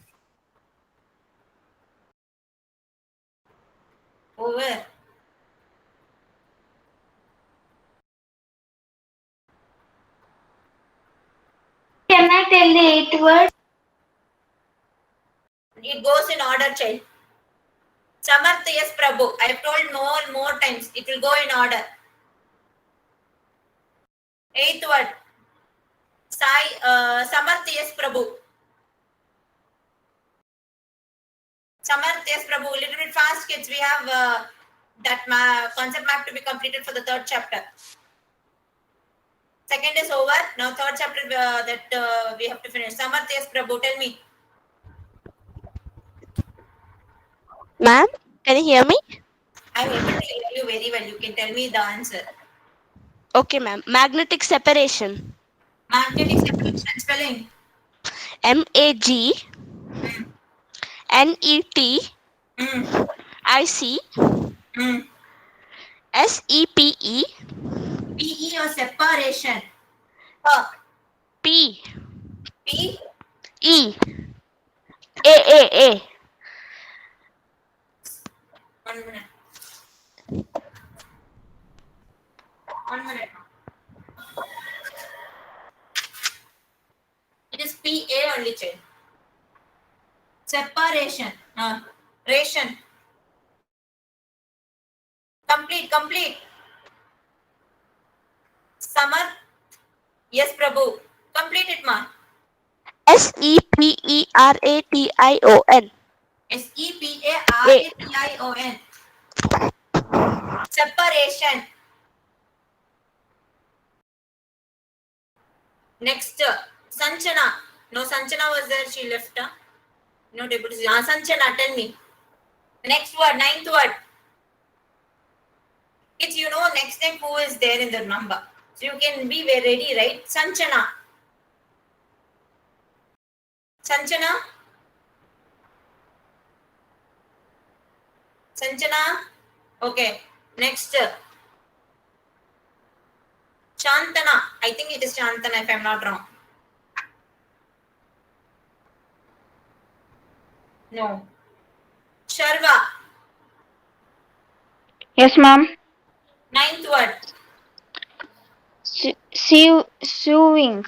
Over. in the 8th word. It goes in order, child. Samarth, yes, Prabhu. I have told more times. It will go in order. 8th word. Sai, Samarth, yes, Prabhu. Samarth, yes, Prabhu. A little bit fast, kids. We have that concept map to be completed for the 3rd chapter. Second is over. Now 3rd chapter that we have to finish. Samarth, yes, Prabhu. Tell me. Ma'am, can you hear me? I'm able to hear you very well. You can tell me the answer. Okay, ma'am. Magnetic separation. Magnetic separation spelling. MAGNETIC SEPE PE or separation. P P E A. 1 minute. 1 minute. It is PA only, child. Separation. Ration. Complete. Summer. Yes, Prabhu. Complete it, ma. SEPERATION. SEPARATION. Separation. Next, Sanchana. No, Sanchana was there. She left. No deputy. Sanchana, tell me. Next word, 9th word. Kids, you know next time who is there in the number. So you can be very ready, right? Sanchana. Sanchana. Okay. Next. Shantana. I think it is Shantana if I'm not wrong. No. Sharva. Yes, ma'am. 9th word. Sieving.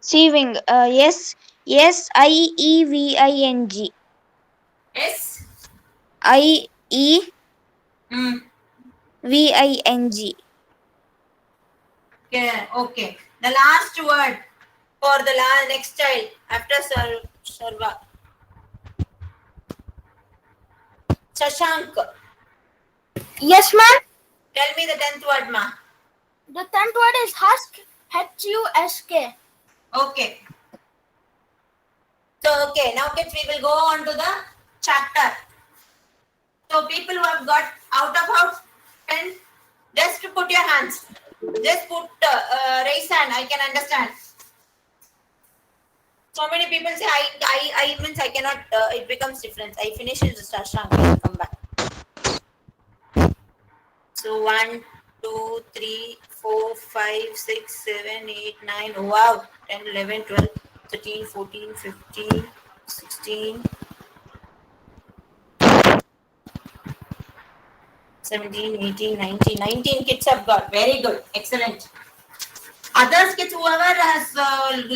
Sieving. Yes. SIEVING. S. IEVING. Okay. The last word for the next child after Sharva. Shashank. Yes, ma'am. Tell me the 10th word, ma. The 10th word is husk. HUSK. Okay. So, okay, now kids, we will go on to the chapter. So, people who have got out of house, pen, just put your hands. Just put raise hand. I can understand. So many people say I means I cannot. It becomes different. I finish in the Shashank and come back. So 1, 2, 3, 4, 5, 6, 7, 8, 9. Oh, wow. 10, 11, 12, 13, 14, 15, 16, 17, 18, 19. 19 kids have got. Very good. Excellent. Others kids, whoever has gone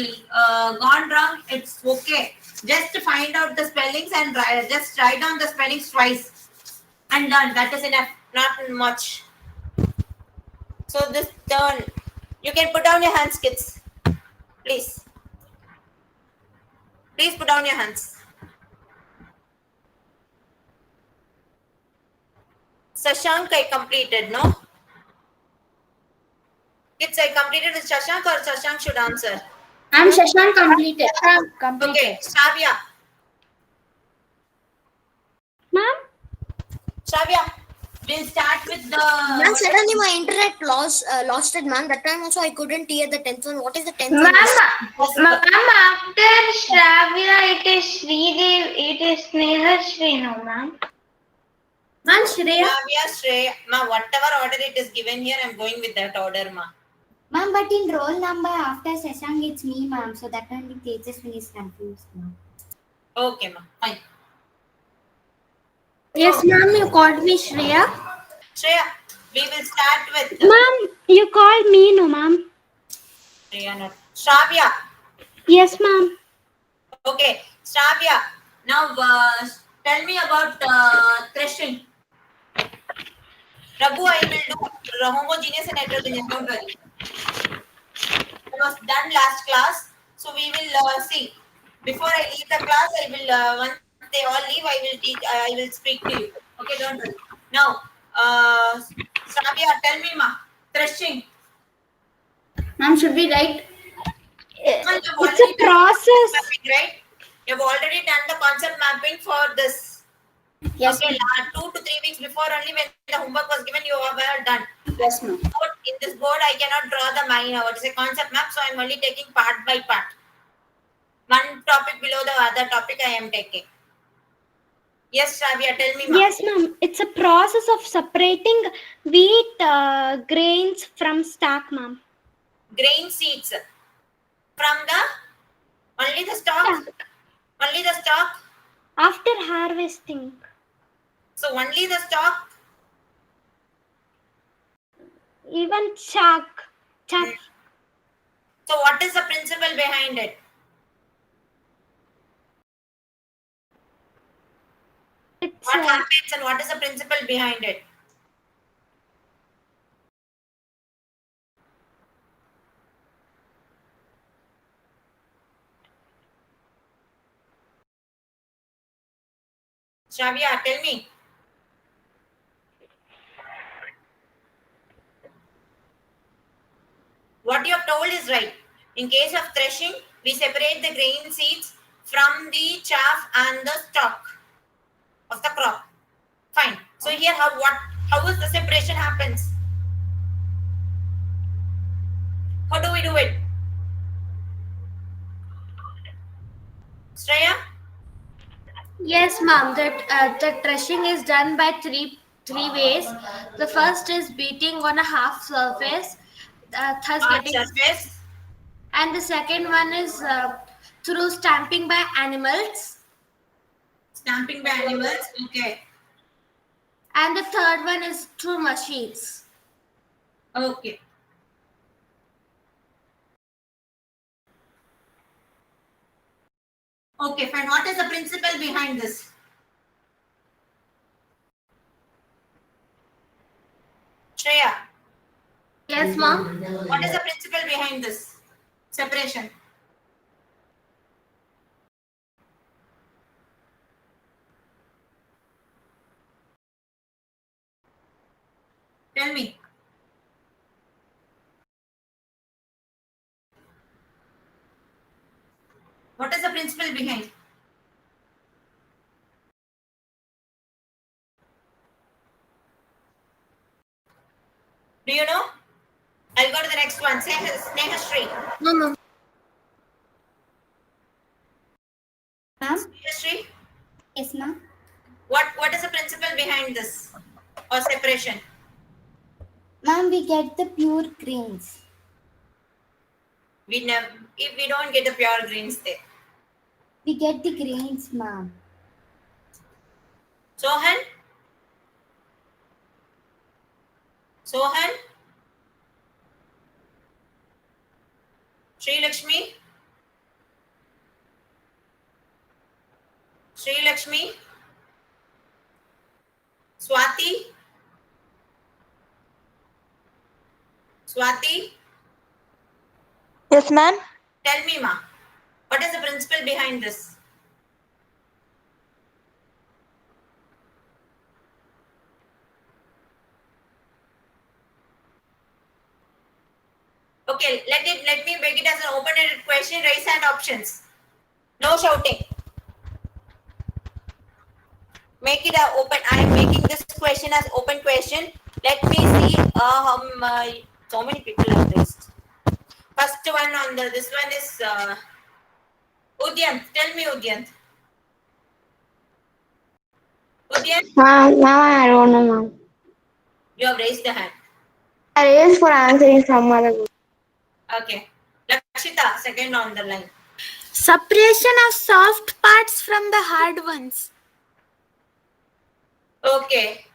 wrong, it's okay. Just find out the spellings and just write down the spellings twice. And done. That is enough. Not much. So this turn. You can put down your hands, kids. Please. Please put down your hands. Shashank I completed, no? Kids, I completed with Shashank or Shashank should answer? I'm Shashank completed. Okay, Shavya. Ma'am? Shavya, we'll start with the... Ma'am, suddenly my internet lost it, ma'am. That time also I couldn't hear the 10th one. What is the 10th one? Ma'am, after Shravya, it is Sridev, it is Snehashree, no, ma'am. Ma'am, Shreya. Shavya, Shreya. Ma, whatever order it is given here, I'm going with that order, ma. Ma'am, but in roll number after Shashank, it's me, ma'am. So that only Tejaswini is confused, ma'am. Okay, ma. Fine. Yes, ma'am. You called me Shreya. Shreya, we will start with... Ma'am, you called me, no, ma'am. Shreya, not... Shravya. Yes, ma'am. Okay, Shravya. Now tell me about threshing. Raghu, I will do homogeneous and heterogeneous. Don't worry. It was done last class, so we will see. Before I leave the class, I will once they all leave, I will teach. I will speak to you. Okay, don't worry. Now, Shravya, tell me, ma, threshing. Ma'am, should we write? You've It's already a done process. mapping, right? You've already done the concept mapping for this. Yes, Okay, ma'am. 2 to 3 weeks before only when the homework was given, you were done. Yes, ma'am. In this board, I cannot draw the what is a concept map, so I'm only taking part by part. One topic below the other topic I am taking. Yes, Shravya, tell me, ma. Yes, ma'am. It's a process of separating wheat grains from stalk, ma'am. Grain seeds from the only the stalk. Only the stalk. After harvesting. So only the stalk. Even chaff. So what is the principle behind it? What happens and what is the principle behind it? Shravya, tell me. What you have told is right. In case of threshing, we separate the grain seeds from the chaff and the stalk of the crop. Fine. So here, how is the separation happens? How do we do it? Shreya? Yes, ma'am. The threshing is done by three ways. The first is beating on a half surface, thus getting. Surface. And the second one is through stamping by animals. Stamping by animals. Okay. And the third one is through machines. Okay. Okay, fine. What is the principle behind this? Shreya. Yes, ma'am. What is the principle behind this separation? Tell me. What is the principle behind? Do you know? I'll go to the next one. Snehashree. No, no. Ma'am? Snehashree? Yes, ma'am. What is the principle behind this or separation? Ma'am, we get the pure grains. If we don't get the pure grains there. We get the grains, ma'am. Sohan? Sohan? Sri Lakshmi? Sri Lakshmi? Swati? Swati? Yes, ma'am. Tell me, ma. What is the principle behind this? Okay, let me make it as an open-ended question. Raise hand options. No shouting. Make it a open. I am making this question as open question. Let me see. So many people have raised. First one on this one is Udyant. Tell me, Udyant. Udyant, Ma'am, I don't know, ma'am. you have raised the hand. I raised for answering some other. Okay. Lakshita, second on the line. Separation of soft parts from the hard ones. Okay.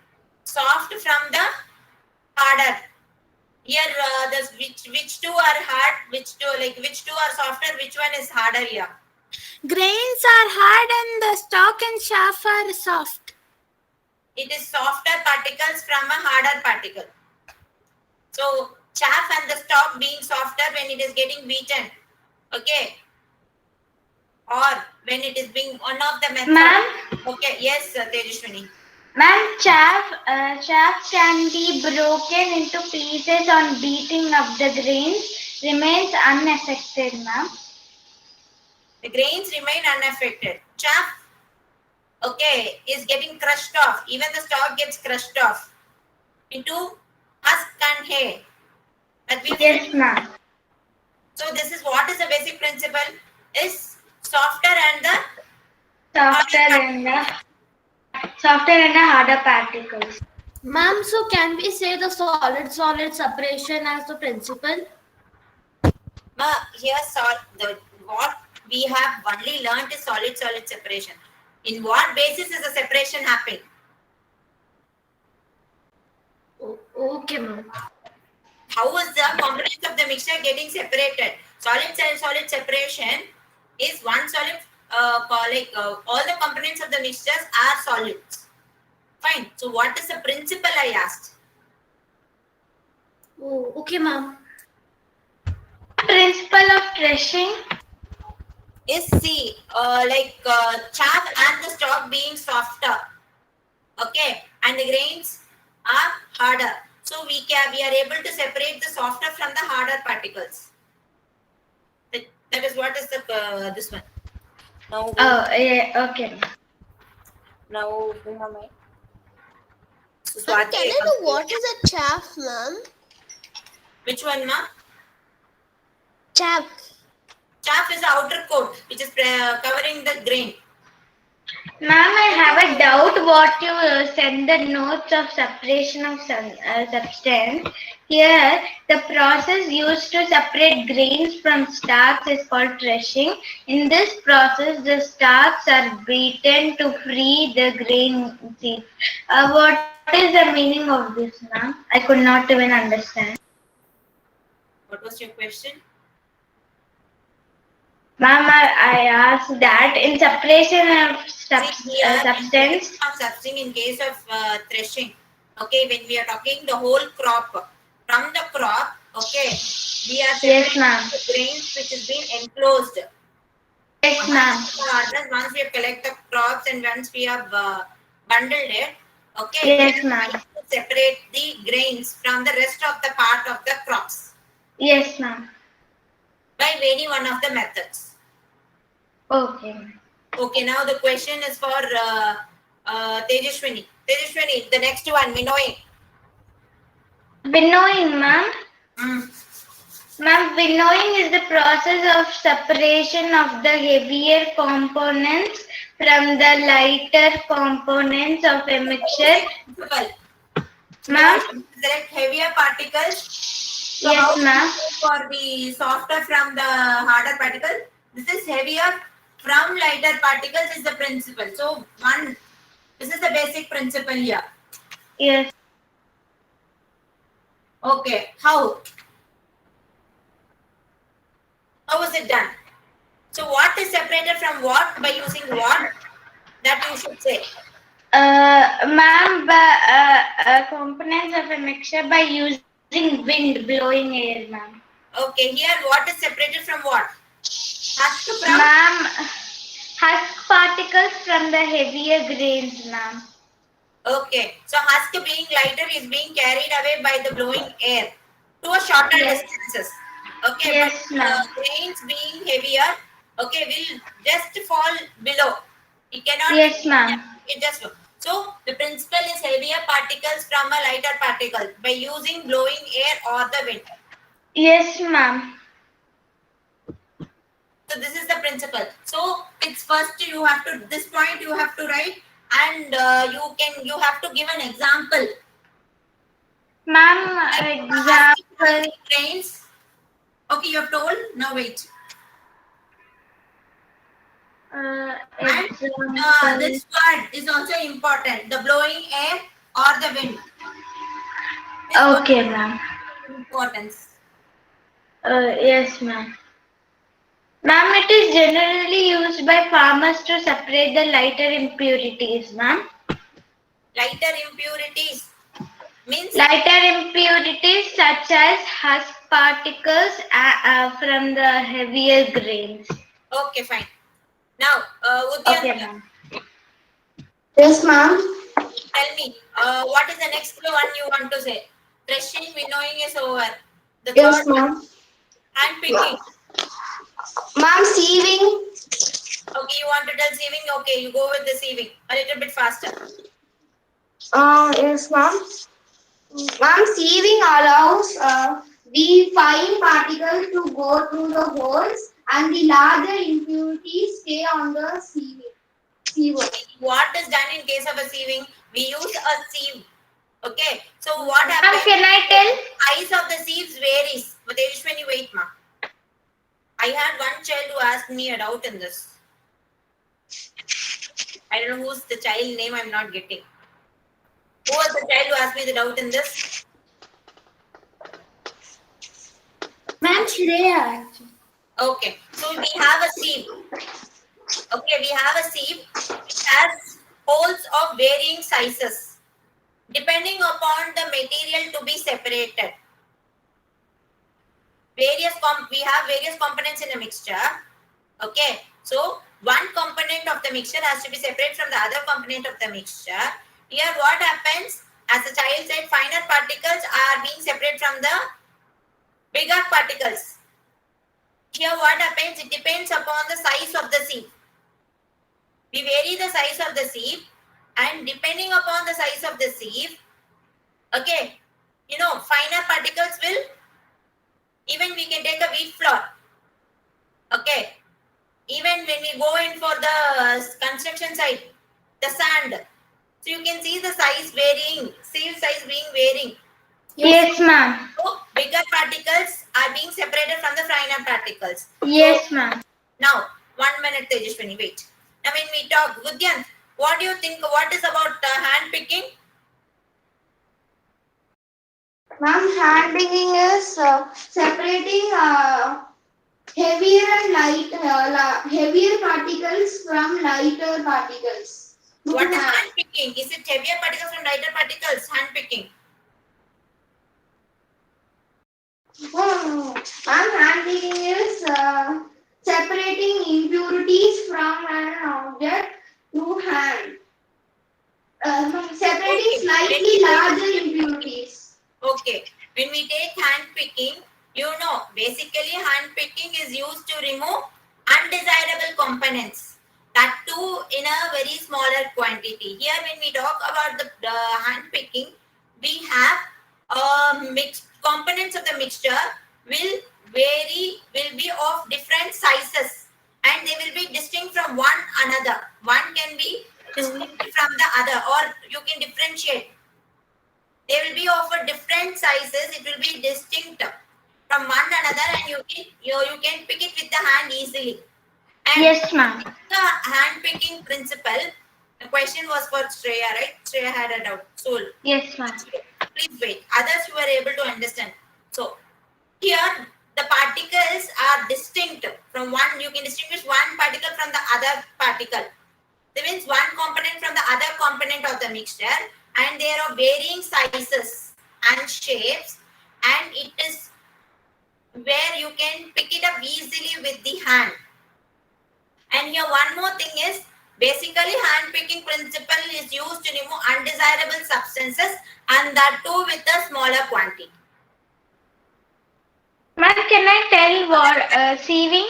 Soft from the harder. Here, which two are hard, which two are softer, which one is harder here? Grains are hard and the stalk and chaff are soft. It is softer particles from a harder particle. So chaff and the stalk being softer when it is getting beaten. Okay. Or when it is being one of the methods. Ma'am? Okay, yes, Tejashwini. Ma'am, chaff can be broken into pieces on beating up. The grains remains unaffected, ma'am. The grains remain unaffected. Chaff, okay, is getting crushed off. Even the stalk gets crushed off into husk and hay. Yes, ma'am. So this is what is the basic principle? Is softer and the Softer and the harder particles. Ma'am, so can we say the solid-solid separation as the principle? Here, what we have only learned is solid-solid separation. In what basis is the separation happening? Okay, ma'am. How is the components of the mixture getting separated? Solid separation is one solid, all the components of the mixtures are solids. Fine. So what is the principle I asked? Oh, okay, ma'am. Principle of threshing is chaff and the stalk being softer. Okay, and the grains are harder. So we are able to separate the softer from the harder particles. That is what is the this one. Now. yeah, okay. Now, Ma'am, can I know what is a chaff, ma'am? Which one, ma'am? Chaff. Chaff is the outer coat, which is covering the grain. Ma'am, I have a doubt what you send the notes of separation of substance. Here, the process used to separate grains from stalks is called threshing. In this process, the stalks are beaten to free the grain seeds. What is the meaning of this, ma'am? I could not even understand. What was your question? Ma'am, I asked that in separation of substance. In case of threshing, okay, when we are talking the whole crop, from the crop, okay, we are separating the grains which is being enclosed. Yes, ma'am. Once we have collected the crops and once we have bundled it, okay, yes, ma'am. Separate the grains from the rest of the part of the crops. Yes, ma'am. By any one of the methods. Okay. Okay, now the question is for Tejashwini. Tejashwini, the next one, winnowing. Winnowing, ma'am? Ma'am, winnowing is the process of separation of the heavier components from the lighter components of a mixture. Ma'am? Select heavier particles. So yes, ma'am. For the softer from the harder particle, this is heavier from lighter particles is the principle. So this is the basic principle here. Yes. Okay, how? How is it done? So what is separated from what by using what? That you should say. Ma'am, components of a mixture by using wind blowing air, ma'am. Okay, here what is separated from what? Husk from? Ma'am, husk particles from the heavier grains, ma'am. Okay, so husk being lighter is being carried away by the blowing air to a shorter distances. Okay, yes, but grains being heavier, okay, will just fall below. It cannot. Yes, ma'am. It just so the principle is heavier particles from a lighter particle by using blowing air or the wind. Yes, ma'am. So this is the principle. So it's first you have to this point you have to write and you have to give an example. Ma'am, example. Grains. Okay, you have told. Now wait. This word is also important. The blowing air or the wind. Okay, ma'am. importance? Yes, ma'am. Ma'am, it is generally used by farmers to separate the lighter impurities, ma'am. Lighter impurities means? Lighter impurities such as husk particles from the heavier grains. Okay, fine. Now, Okay, Udyanta, ma'am. Yes, ma'am. tell me, what is the next one you want to say? Threshing, winnowing is over. The Yes, third one, ma'am. hand picking. Ma'am, sieving. Okay, you want to tell sieving? Okay, you go with the sieving. A little bit faster. Yes, ma'am. Ma'am, sieving allows the fine particles to go through the holes and the larger impurities stay on the siever. What is done in case of a sieving? We use a sieve. Okay, so what Ma'am, happens? can I tell? Size of the sieves varies. But Devishwani, wait, ma. I had one child who asked me a doubt in this. I don't know who's the child name. I'm not getting. Who was the child who asked me the doubt in this? Ma'am, Shreya. Okay, so we have a sieve. Okay, we have a sieve which has holes of varying sizes depending upon the material to be separated. We have various components in a mixture. Okay, so one component of the mixture has to be separate from the other component of the mixture. Here what happens, as the child said, finer particles are being separated from the bigger particles. Here what happens, it depends upon the size of the sieve. We vary the size of the sieve, and depending upon the size of the sieve, okay, finer particles will, even we can take a wheat flour. Okay, even when we go in for the construction site, the sand, so you can see the size varying, sieve size being varying. Yes, ma'am. So bigger particles are being separated from the finer particles. Yes, So, ma'am. now, 1 minute, Tejashwini, wait. Now, when we talk, Vidyant, what do you think? What is about hand picking? Ma'am, hand picking is separating heavier and heavier particles from lighter particles. What is hand picking? Is it heavier particles from lighter particles? Hand picking. Ma'am, hand picking is separating impurities from an object through hand. Separating slightly larger impurities. Okay. When we take hand picking, basically hand picking is used to remove undesirable components. That too in a very smaller quantity. Here when we talk about the hand picking, we have mixed components of the mixture will be of different sizes, and they will be distinct from one another. One can be distinct from the other, or you can differentiate. They will be of a different sizes. It will be distinct from one another, and you can pick it with the hand easily. And yes, ma'am. The hand picking principle. The question was for Shreya, right? Shreya had a doubt. Soul. Yes, ma'am. Please wait. Others you were able to understand. So here the particles are distinct from one. You can distinguish one particle from the other particle. That means one component from the other component of the mixture, and they are of varying sizes and shapes, and it is where you can pick it up easily with the hand. And here one more thing is, basically hand picking principle is used to remove undesirable substances, and that too with a smaller quantity. Ma'am, can I tell what sieving?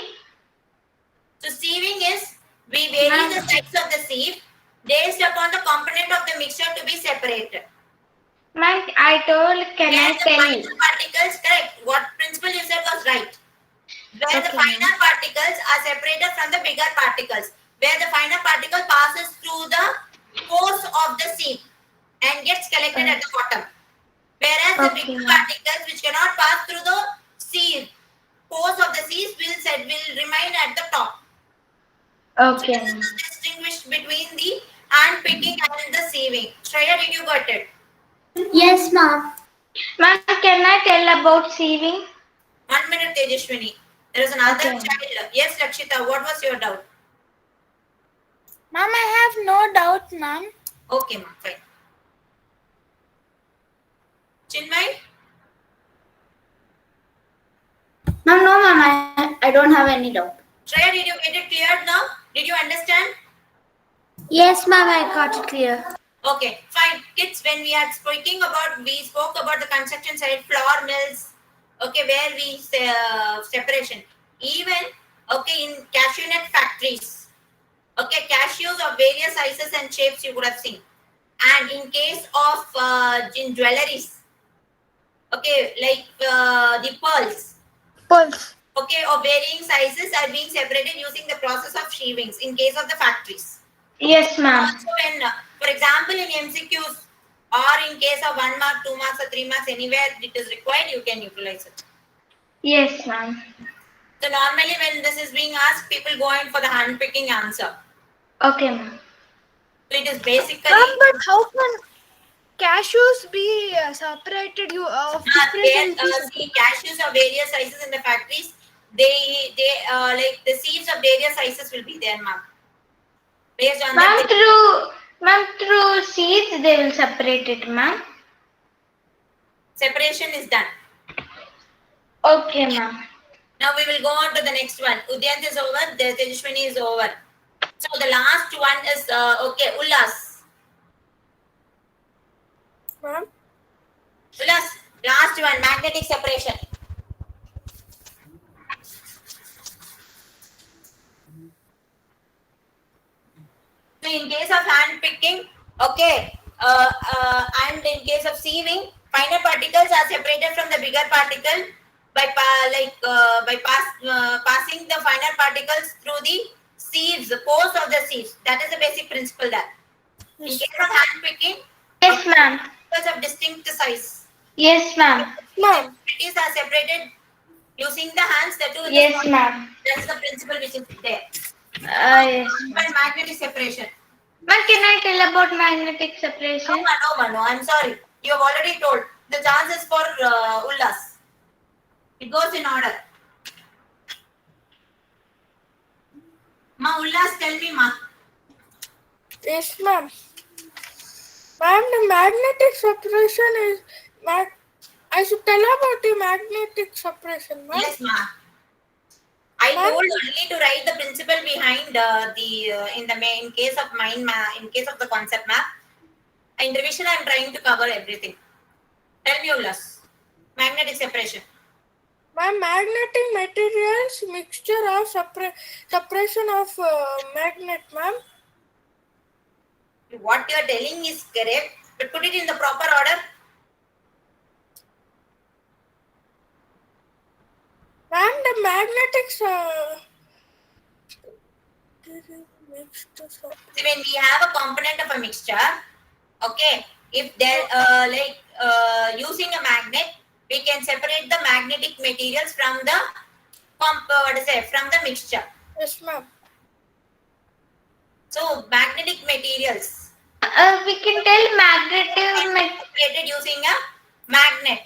So sieving is, we vary the size of the sieve based upon the component of the mixture to be separated. Ma'am, I told, can Where I the tell? finer particles, correct. What principle you said was right. Where the Okay, finer particles are separated from the bigger particles. Where the finer particle passes through the pores of the sieve and gets collected at the bottom. Whereas the bigger particles which cannot pass through the sieve, pores of the sieve will remain at the top. Okay. So this is the distinguish between the hand picking and the sieving. Shreya, did you got it? Yes, ma'am. Ma'am, can I tell about sieving? 1 minute, Tejashwini. There is another Okay. child. Yes, Lakshita, what was your doubt? Ma'am, I have no doubt, ma'am. Okay, ma'am, fine. Chinmay? Ma'am, no, ma'am, I don't have any doubt. Shreya, did you get it cleared now? Did you understand? Yes, ma'am, I got it clear. Okay, fine. Kids, when we spoke about the construction site, flour mills, okay, where we separation. Even, okay, in cashew nut factories, okay, cashews of various sizes and shapes you would have seen. And in case of in jewelries, okay, like the pearls, okay, of varying sizes are being separated using the process of sheavings in case of the factories. Yes, ma'am. Also, when, for example, in MCQs or in case of 1 mark, 2 marks, or 3 marks, anywhere it is required, you can utilize it. Yes, ma'am. So normally, when this is being asked, people go in for the hand picking answer. Okay, ma'am. So it is basically. Ma'am, but how can cashews be separated? Of different See, cashews of various sizes in the factories. They like the seeds of various sizes will be there, ma'am. Based on that. Ma'am, through seeds they will separate it, ma'am. Separation is done. Okay, ma'am. Now we will go on to the next one. Udyant is over. The Tejashwini is over. So the last one is okay. Ullas. Ma'am. Ullas. Last one. Magnetic separation. So in case of hand picking, okay, and in case of sieving, finer particles are separated from the bigger particle by passing the finer particles through the sieves, the pores of the sieves. That is the basic principle there. In case of hand picking, yes, ma'am. Particles of distinct size. Yes, ma'am. Ma'am. Particles are separated using the hands. That too. Yes, ma'am. That is the principle which is there. Yes, ma'am. Magnetic separation. Ma'am, can I tell about magnetic separation? No, I'm sorry. You have already told. The chances for Ullas. It goes in order. Ma, Ullas, tell me, ma. Yes, ma'am. Ma'am, the magnetic separation is I should tell about the magnetic separation, ma'am. Yes, ma. I told only to write the principle behind in case of in case of the concept map. In revision, I am trying to cover everything. Tell me, Ullas. Magnetic separation. Ma'am, magnetic materials mixture of separation of magnet, ma'am. What you are telling is correct, but put it in the proper order. Ma'am, the magnetics See, when we have a component of a mixture, okay, if there using a magnet, we can separate the magnetic materials from the from the mixture. Yes, ma'am. So magnetic materials. We can tell separated using a magnet.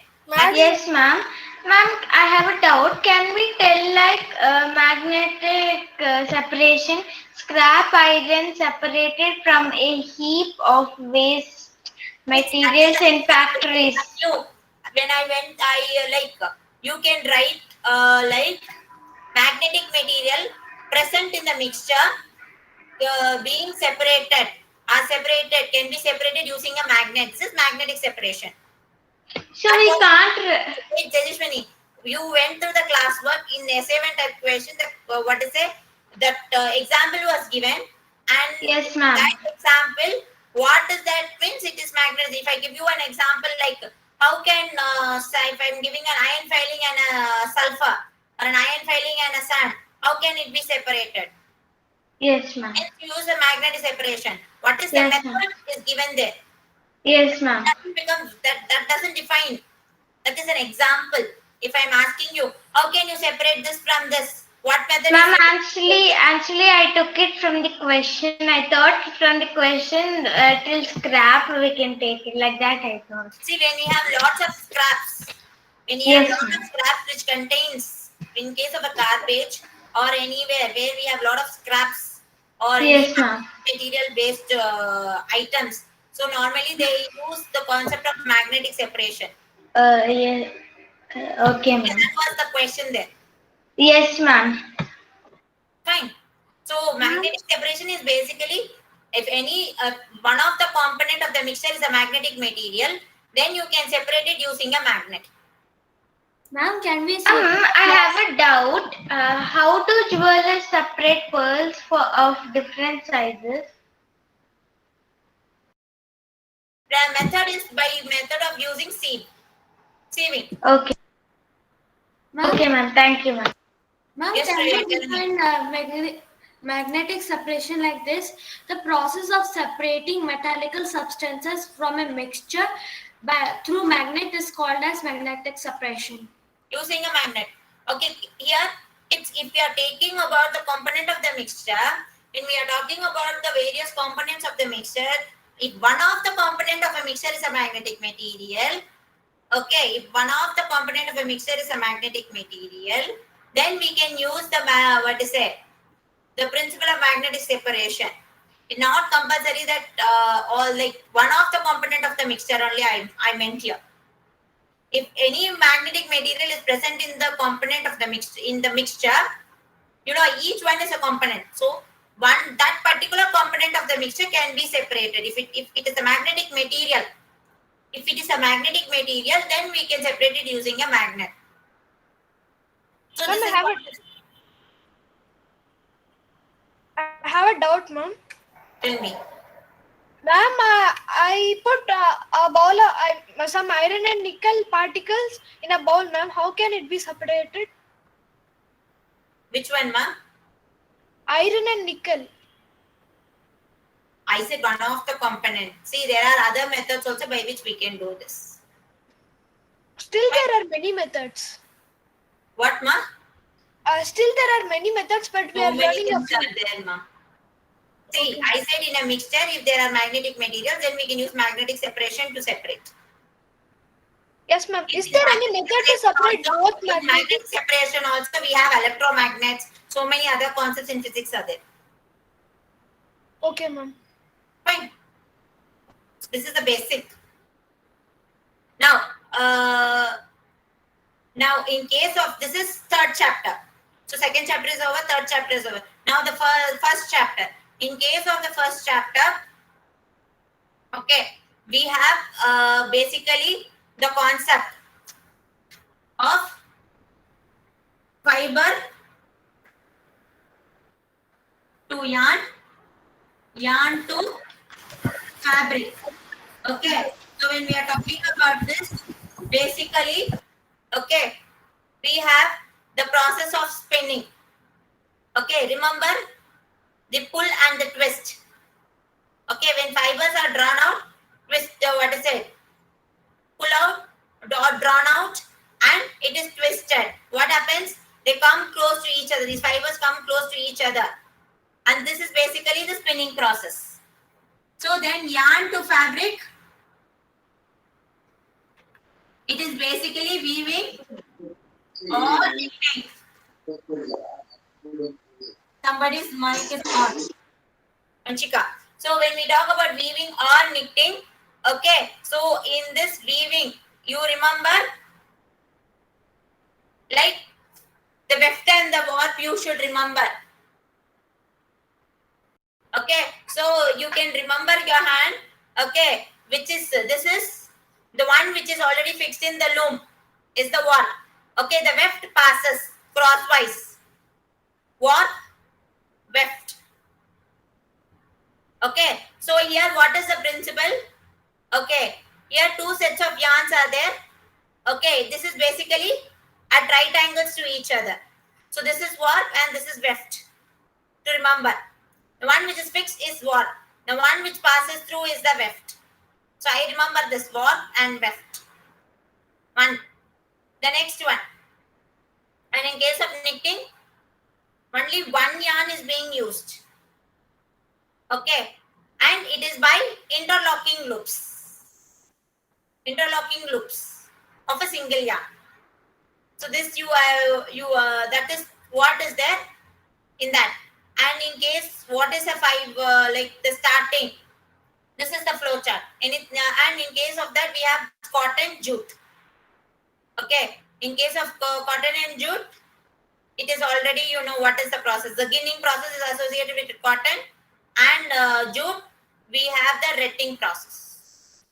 Yes, ma'am. Ma'am, I have a doubt. Can we tell like magnetic separation? Scrap iron separated from a heap of waste materials in factories. When I went, you can write like magnetic material present in the mixture being separated can be separated using a magnet. This is magnetic separation. So we can't. Tejashwini, you went through the classwork in assignment type question. What is it? That example was given, and yes, ma'am. That example, what does that means? It is magnet. If I give you an example, like how can if I'm giving an iron filing and a sulfur, or an iron filing and a sand, how can it be separated? Yes, ma'am. Use a magnetic separation. What is the method is given there? Yes, ma'am. That doesn't define. That is an example. If I'm asking you, how can you separate this from this? What method? Ma'am, actually, I took it from the question. I thought from the question till scrap we can take it like that. I thought. See, when we have lots of scraps. When you have Yes, lot ma'am. of scraps which contains, in case of a garbage or anywhere where we have lot of scraps or any Yes, ma'am. material based items. So normally they use the concept of magnetic separation. Yeah. Okay, Okay, ma'am. that was the question there. Yes, ma'am. Fine. So magnetic separation is basically if any one of the component of the mixture is a magnetic material, then you can separate it using a magnet. Ma'am, can we say? I have a doubt. How do jewelers separate pearls of different sizes? The method is by method of using sieving. Okay. Ma'am, Okay, ma'am. Thank you, ma'am. Ma'am, Yes, can Shreya, we tell me. define magnetic separation like this? The process of separating metallical substances from a mixture through magnet is called as magnetic separation. Using a magnet. Okay, here it's if we are taking about the component of the mixture, when we are talking about the various components of the mixture, if one of the component of a mixture is a magnetic material, okay, if one of the component of a mixture is a magnetic material, then we can use the what to say, the principle of magnetic separation. It's not compulsory that all like one of the component of the mixture only I meant here. If any magnetic material is present in the component of the mixture, you know each one is a component. So one that particular component of the mixture can be separated. If it is a magnetic material, if it is a magnetic material, then we can separate it using a magnet. So Ma'am, this is what. I have a doubt, ma'am. Tell me. Ma'am, I put a bowl of some iron and nickel particles in a bowl, ma'am. How can it be separated? Which one, ma'am? Iron and nickel. I said one of the component. See, there are other methods also by which we can do this. Still, there are many methods. What, ma'am? Still, there are many methods, but we So are many learning a things few. are there, ma'am. See, Okay. I said in a mixture, if there are magnetic materials, then we can use magnetic separation to separate. Yes, ma'am. Is there any method to separate both In magnetic? magnetic separation also we have electromagnets. So many other concepts in physics are there. Okay, ma'am. Fine. This is the basic. Now, now in case of this is third chapter. So second chapter is over, third chapter is over. Now the first chapter. In case of the first chapter, okay, we have basically the concept of fiber to yarn, yarn to fabric. Okay, so when we are talking about this, basically, okay, we have the process of spinning. Okay, remember the pull and the twist. Okay, when fibers are drawn out, twist, what is it? Pull out, drawn out, and it is twisted. What happens? They come close to each other. These fibers come close to each other. And this is basically the spinning process. So then yarn to fabric, it is basically weaving or knitting. Somebody's mic is on. Anshika. So when we talk about weaving or knitting, okay, so in this weaving, you remember like the weft and the warp you should remember. Okay, so you can remember your hand, okay, which is, this is the one which is already fixed in the loom, is the warp. Okay, the weft passes crosswise. Warp, weft. Okay, so here what is the principle? Okay, here two sets of yarns are there. Okay, this is basically at right angles to each other. So this is warp and this is weft. To remember, the one which is fixed is warp. The one which passes through is the weft. So I remember this warp and weft. One. The next one. And in case of knitting, only one yarn is being used. Okay, and it is by interlocking loops. Interlocking loops. of a single yarn. So this that is what is there in that. And in case what is a five like the starting, this is the flow chart. And in case of that we have cotton jute. Okay, in case of cotton and jute, it is already what is the process. The ginning process is associated with cotton, and jute we have the retting process.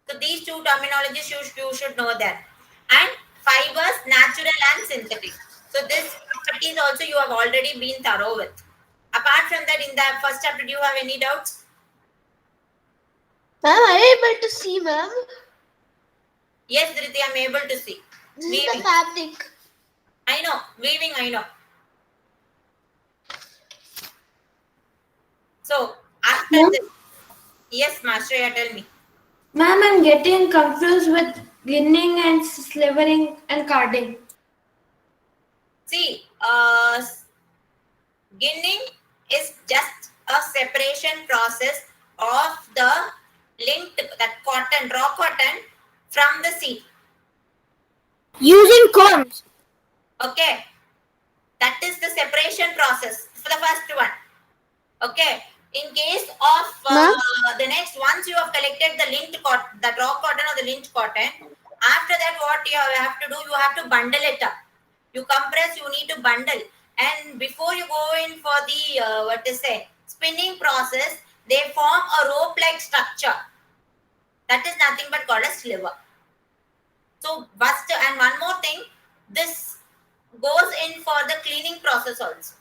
So these two terminologies you should know that. And fibers, natural and synthetic. So this properties also you have already been thorough with. Apart from that, in the first chapter, do you have any doubts? Ma'am, are you able to see, ma'am? Yes, Dhriti, I am able to see. This is the fabric. I know, weaving, I know. So, after this, yes, Master, tell me. Ma'am, I'm getting confused with ginning and slivering and carding. See, ginning is just a separation process of the lint, that cotton, raw cotton from the seed. Using combs. Okay, that is the separation process for the first one. Okay, in case of the next, once you have collected the lint cotton, the raw cotton or the lint cotton, after that what you have to do, you have to bundle it up. You compress, you need to bundle, and before you go in for the spinning process, they form a rope like structure. That is nothing but called a sliver. So first, and one more thing, this goes in for the cleaning process also,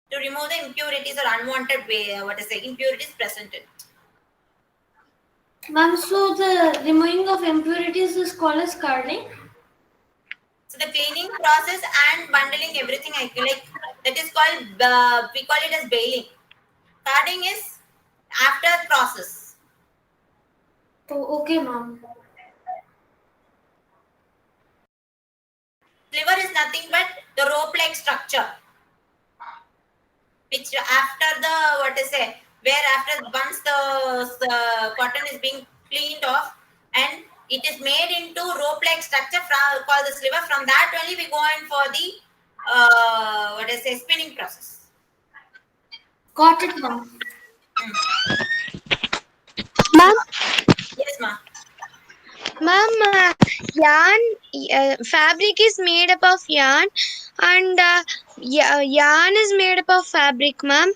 to remove the impurities or unwanted impurities present in it. Ma'am, so the removing of impurities is called as carding? So the cleaning process and bundling everything, I feel like that is called, we call it as baling. Carding is after process. Oh, okay, ma'am. Sliver is nothing but the rope-like structure, which after the where after once the cotton is being cleaned off and it is made into rope-like structure called the sliver. From that only we go in for the spinning process. Got it, ma'am. Ma'am? Yes, ma'am. Ma'am, fabric is made up of yarn, and yarn is made up of fabric, ma'am.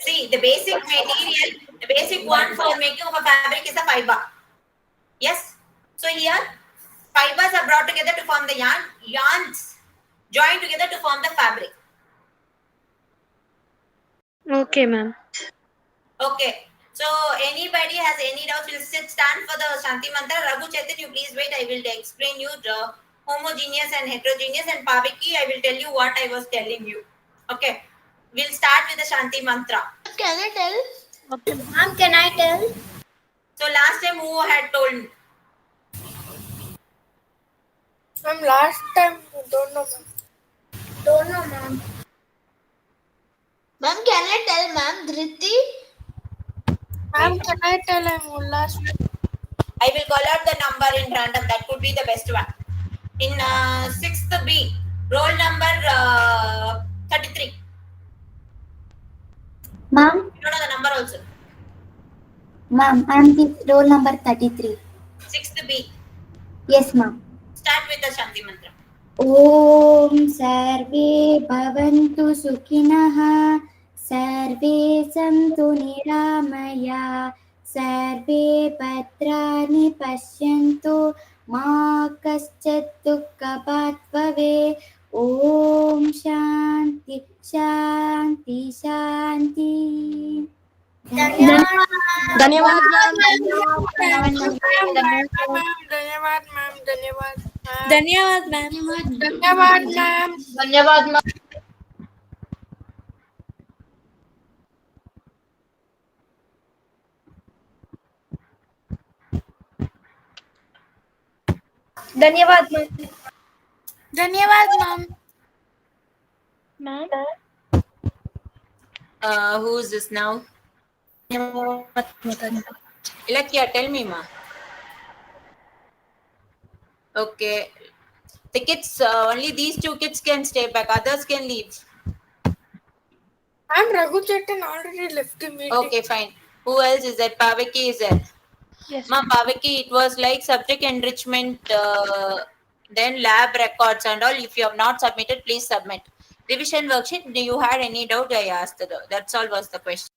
See, the basic material, the basic one for making of a fabric is the fiber. Yes. So here, fibers are brought together to form the yarn. Yarns join together to form the fabric. Okay, ma'am. Okay. So anybody has any doubts, we'll stand for the Shanti Mantra. Raghu Chetan, you please wait. I will explain you the homogeneous and heterogeneous, and Paviki, I will tell you what I was telling you. Okay. We'll start with the Shanti Mantra. Can I tell? Okay, ma'am, can I tell? So last time who had told? Ma'am, last time, don't know, ma'am. Don't know, ma'am. Ma'am, can I tell, ma'am? Dhriti? Ma'am, can I tell I'm last? I will call out the number in random. That could be the best one. In 6th B, roll number 33. Ma'am? You don't know the number also. Ma'am, I'm the roll number 33. 6th B. Yes, ma'am. Start with the Shanti Mantra. ॐ सर्वे भवन्तु सुखिनः सर्वे सन्तु निरामया सर्वे भद्राणि पश्यन्तु मा कश्चित् दुःखभाग् भवेत् ॐ शान्ति शान्ति शान्ति धन्यवाद ma'am धन्यवाद मैम धन्यवाद मैम धन्यवाद मैम धन्यवाद मैम धन्यवाद मैम धन्यवाद ma'am ma'am Who is this now? धन्यवाद Ilakya, tell me, ma. Okay. The kids, only these two kids can stay back. Others can leave. And Raghu Chetan already left the meeting. Okay, fine. Who else is there? Pavaki is there. Yes, Ma, ma'am. Pavaki, it was like subject enrichment, then lab records and all. If you have not submitted, please submit. Revision worksheet, do you had any doubt? I asked. That's all was the question.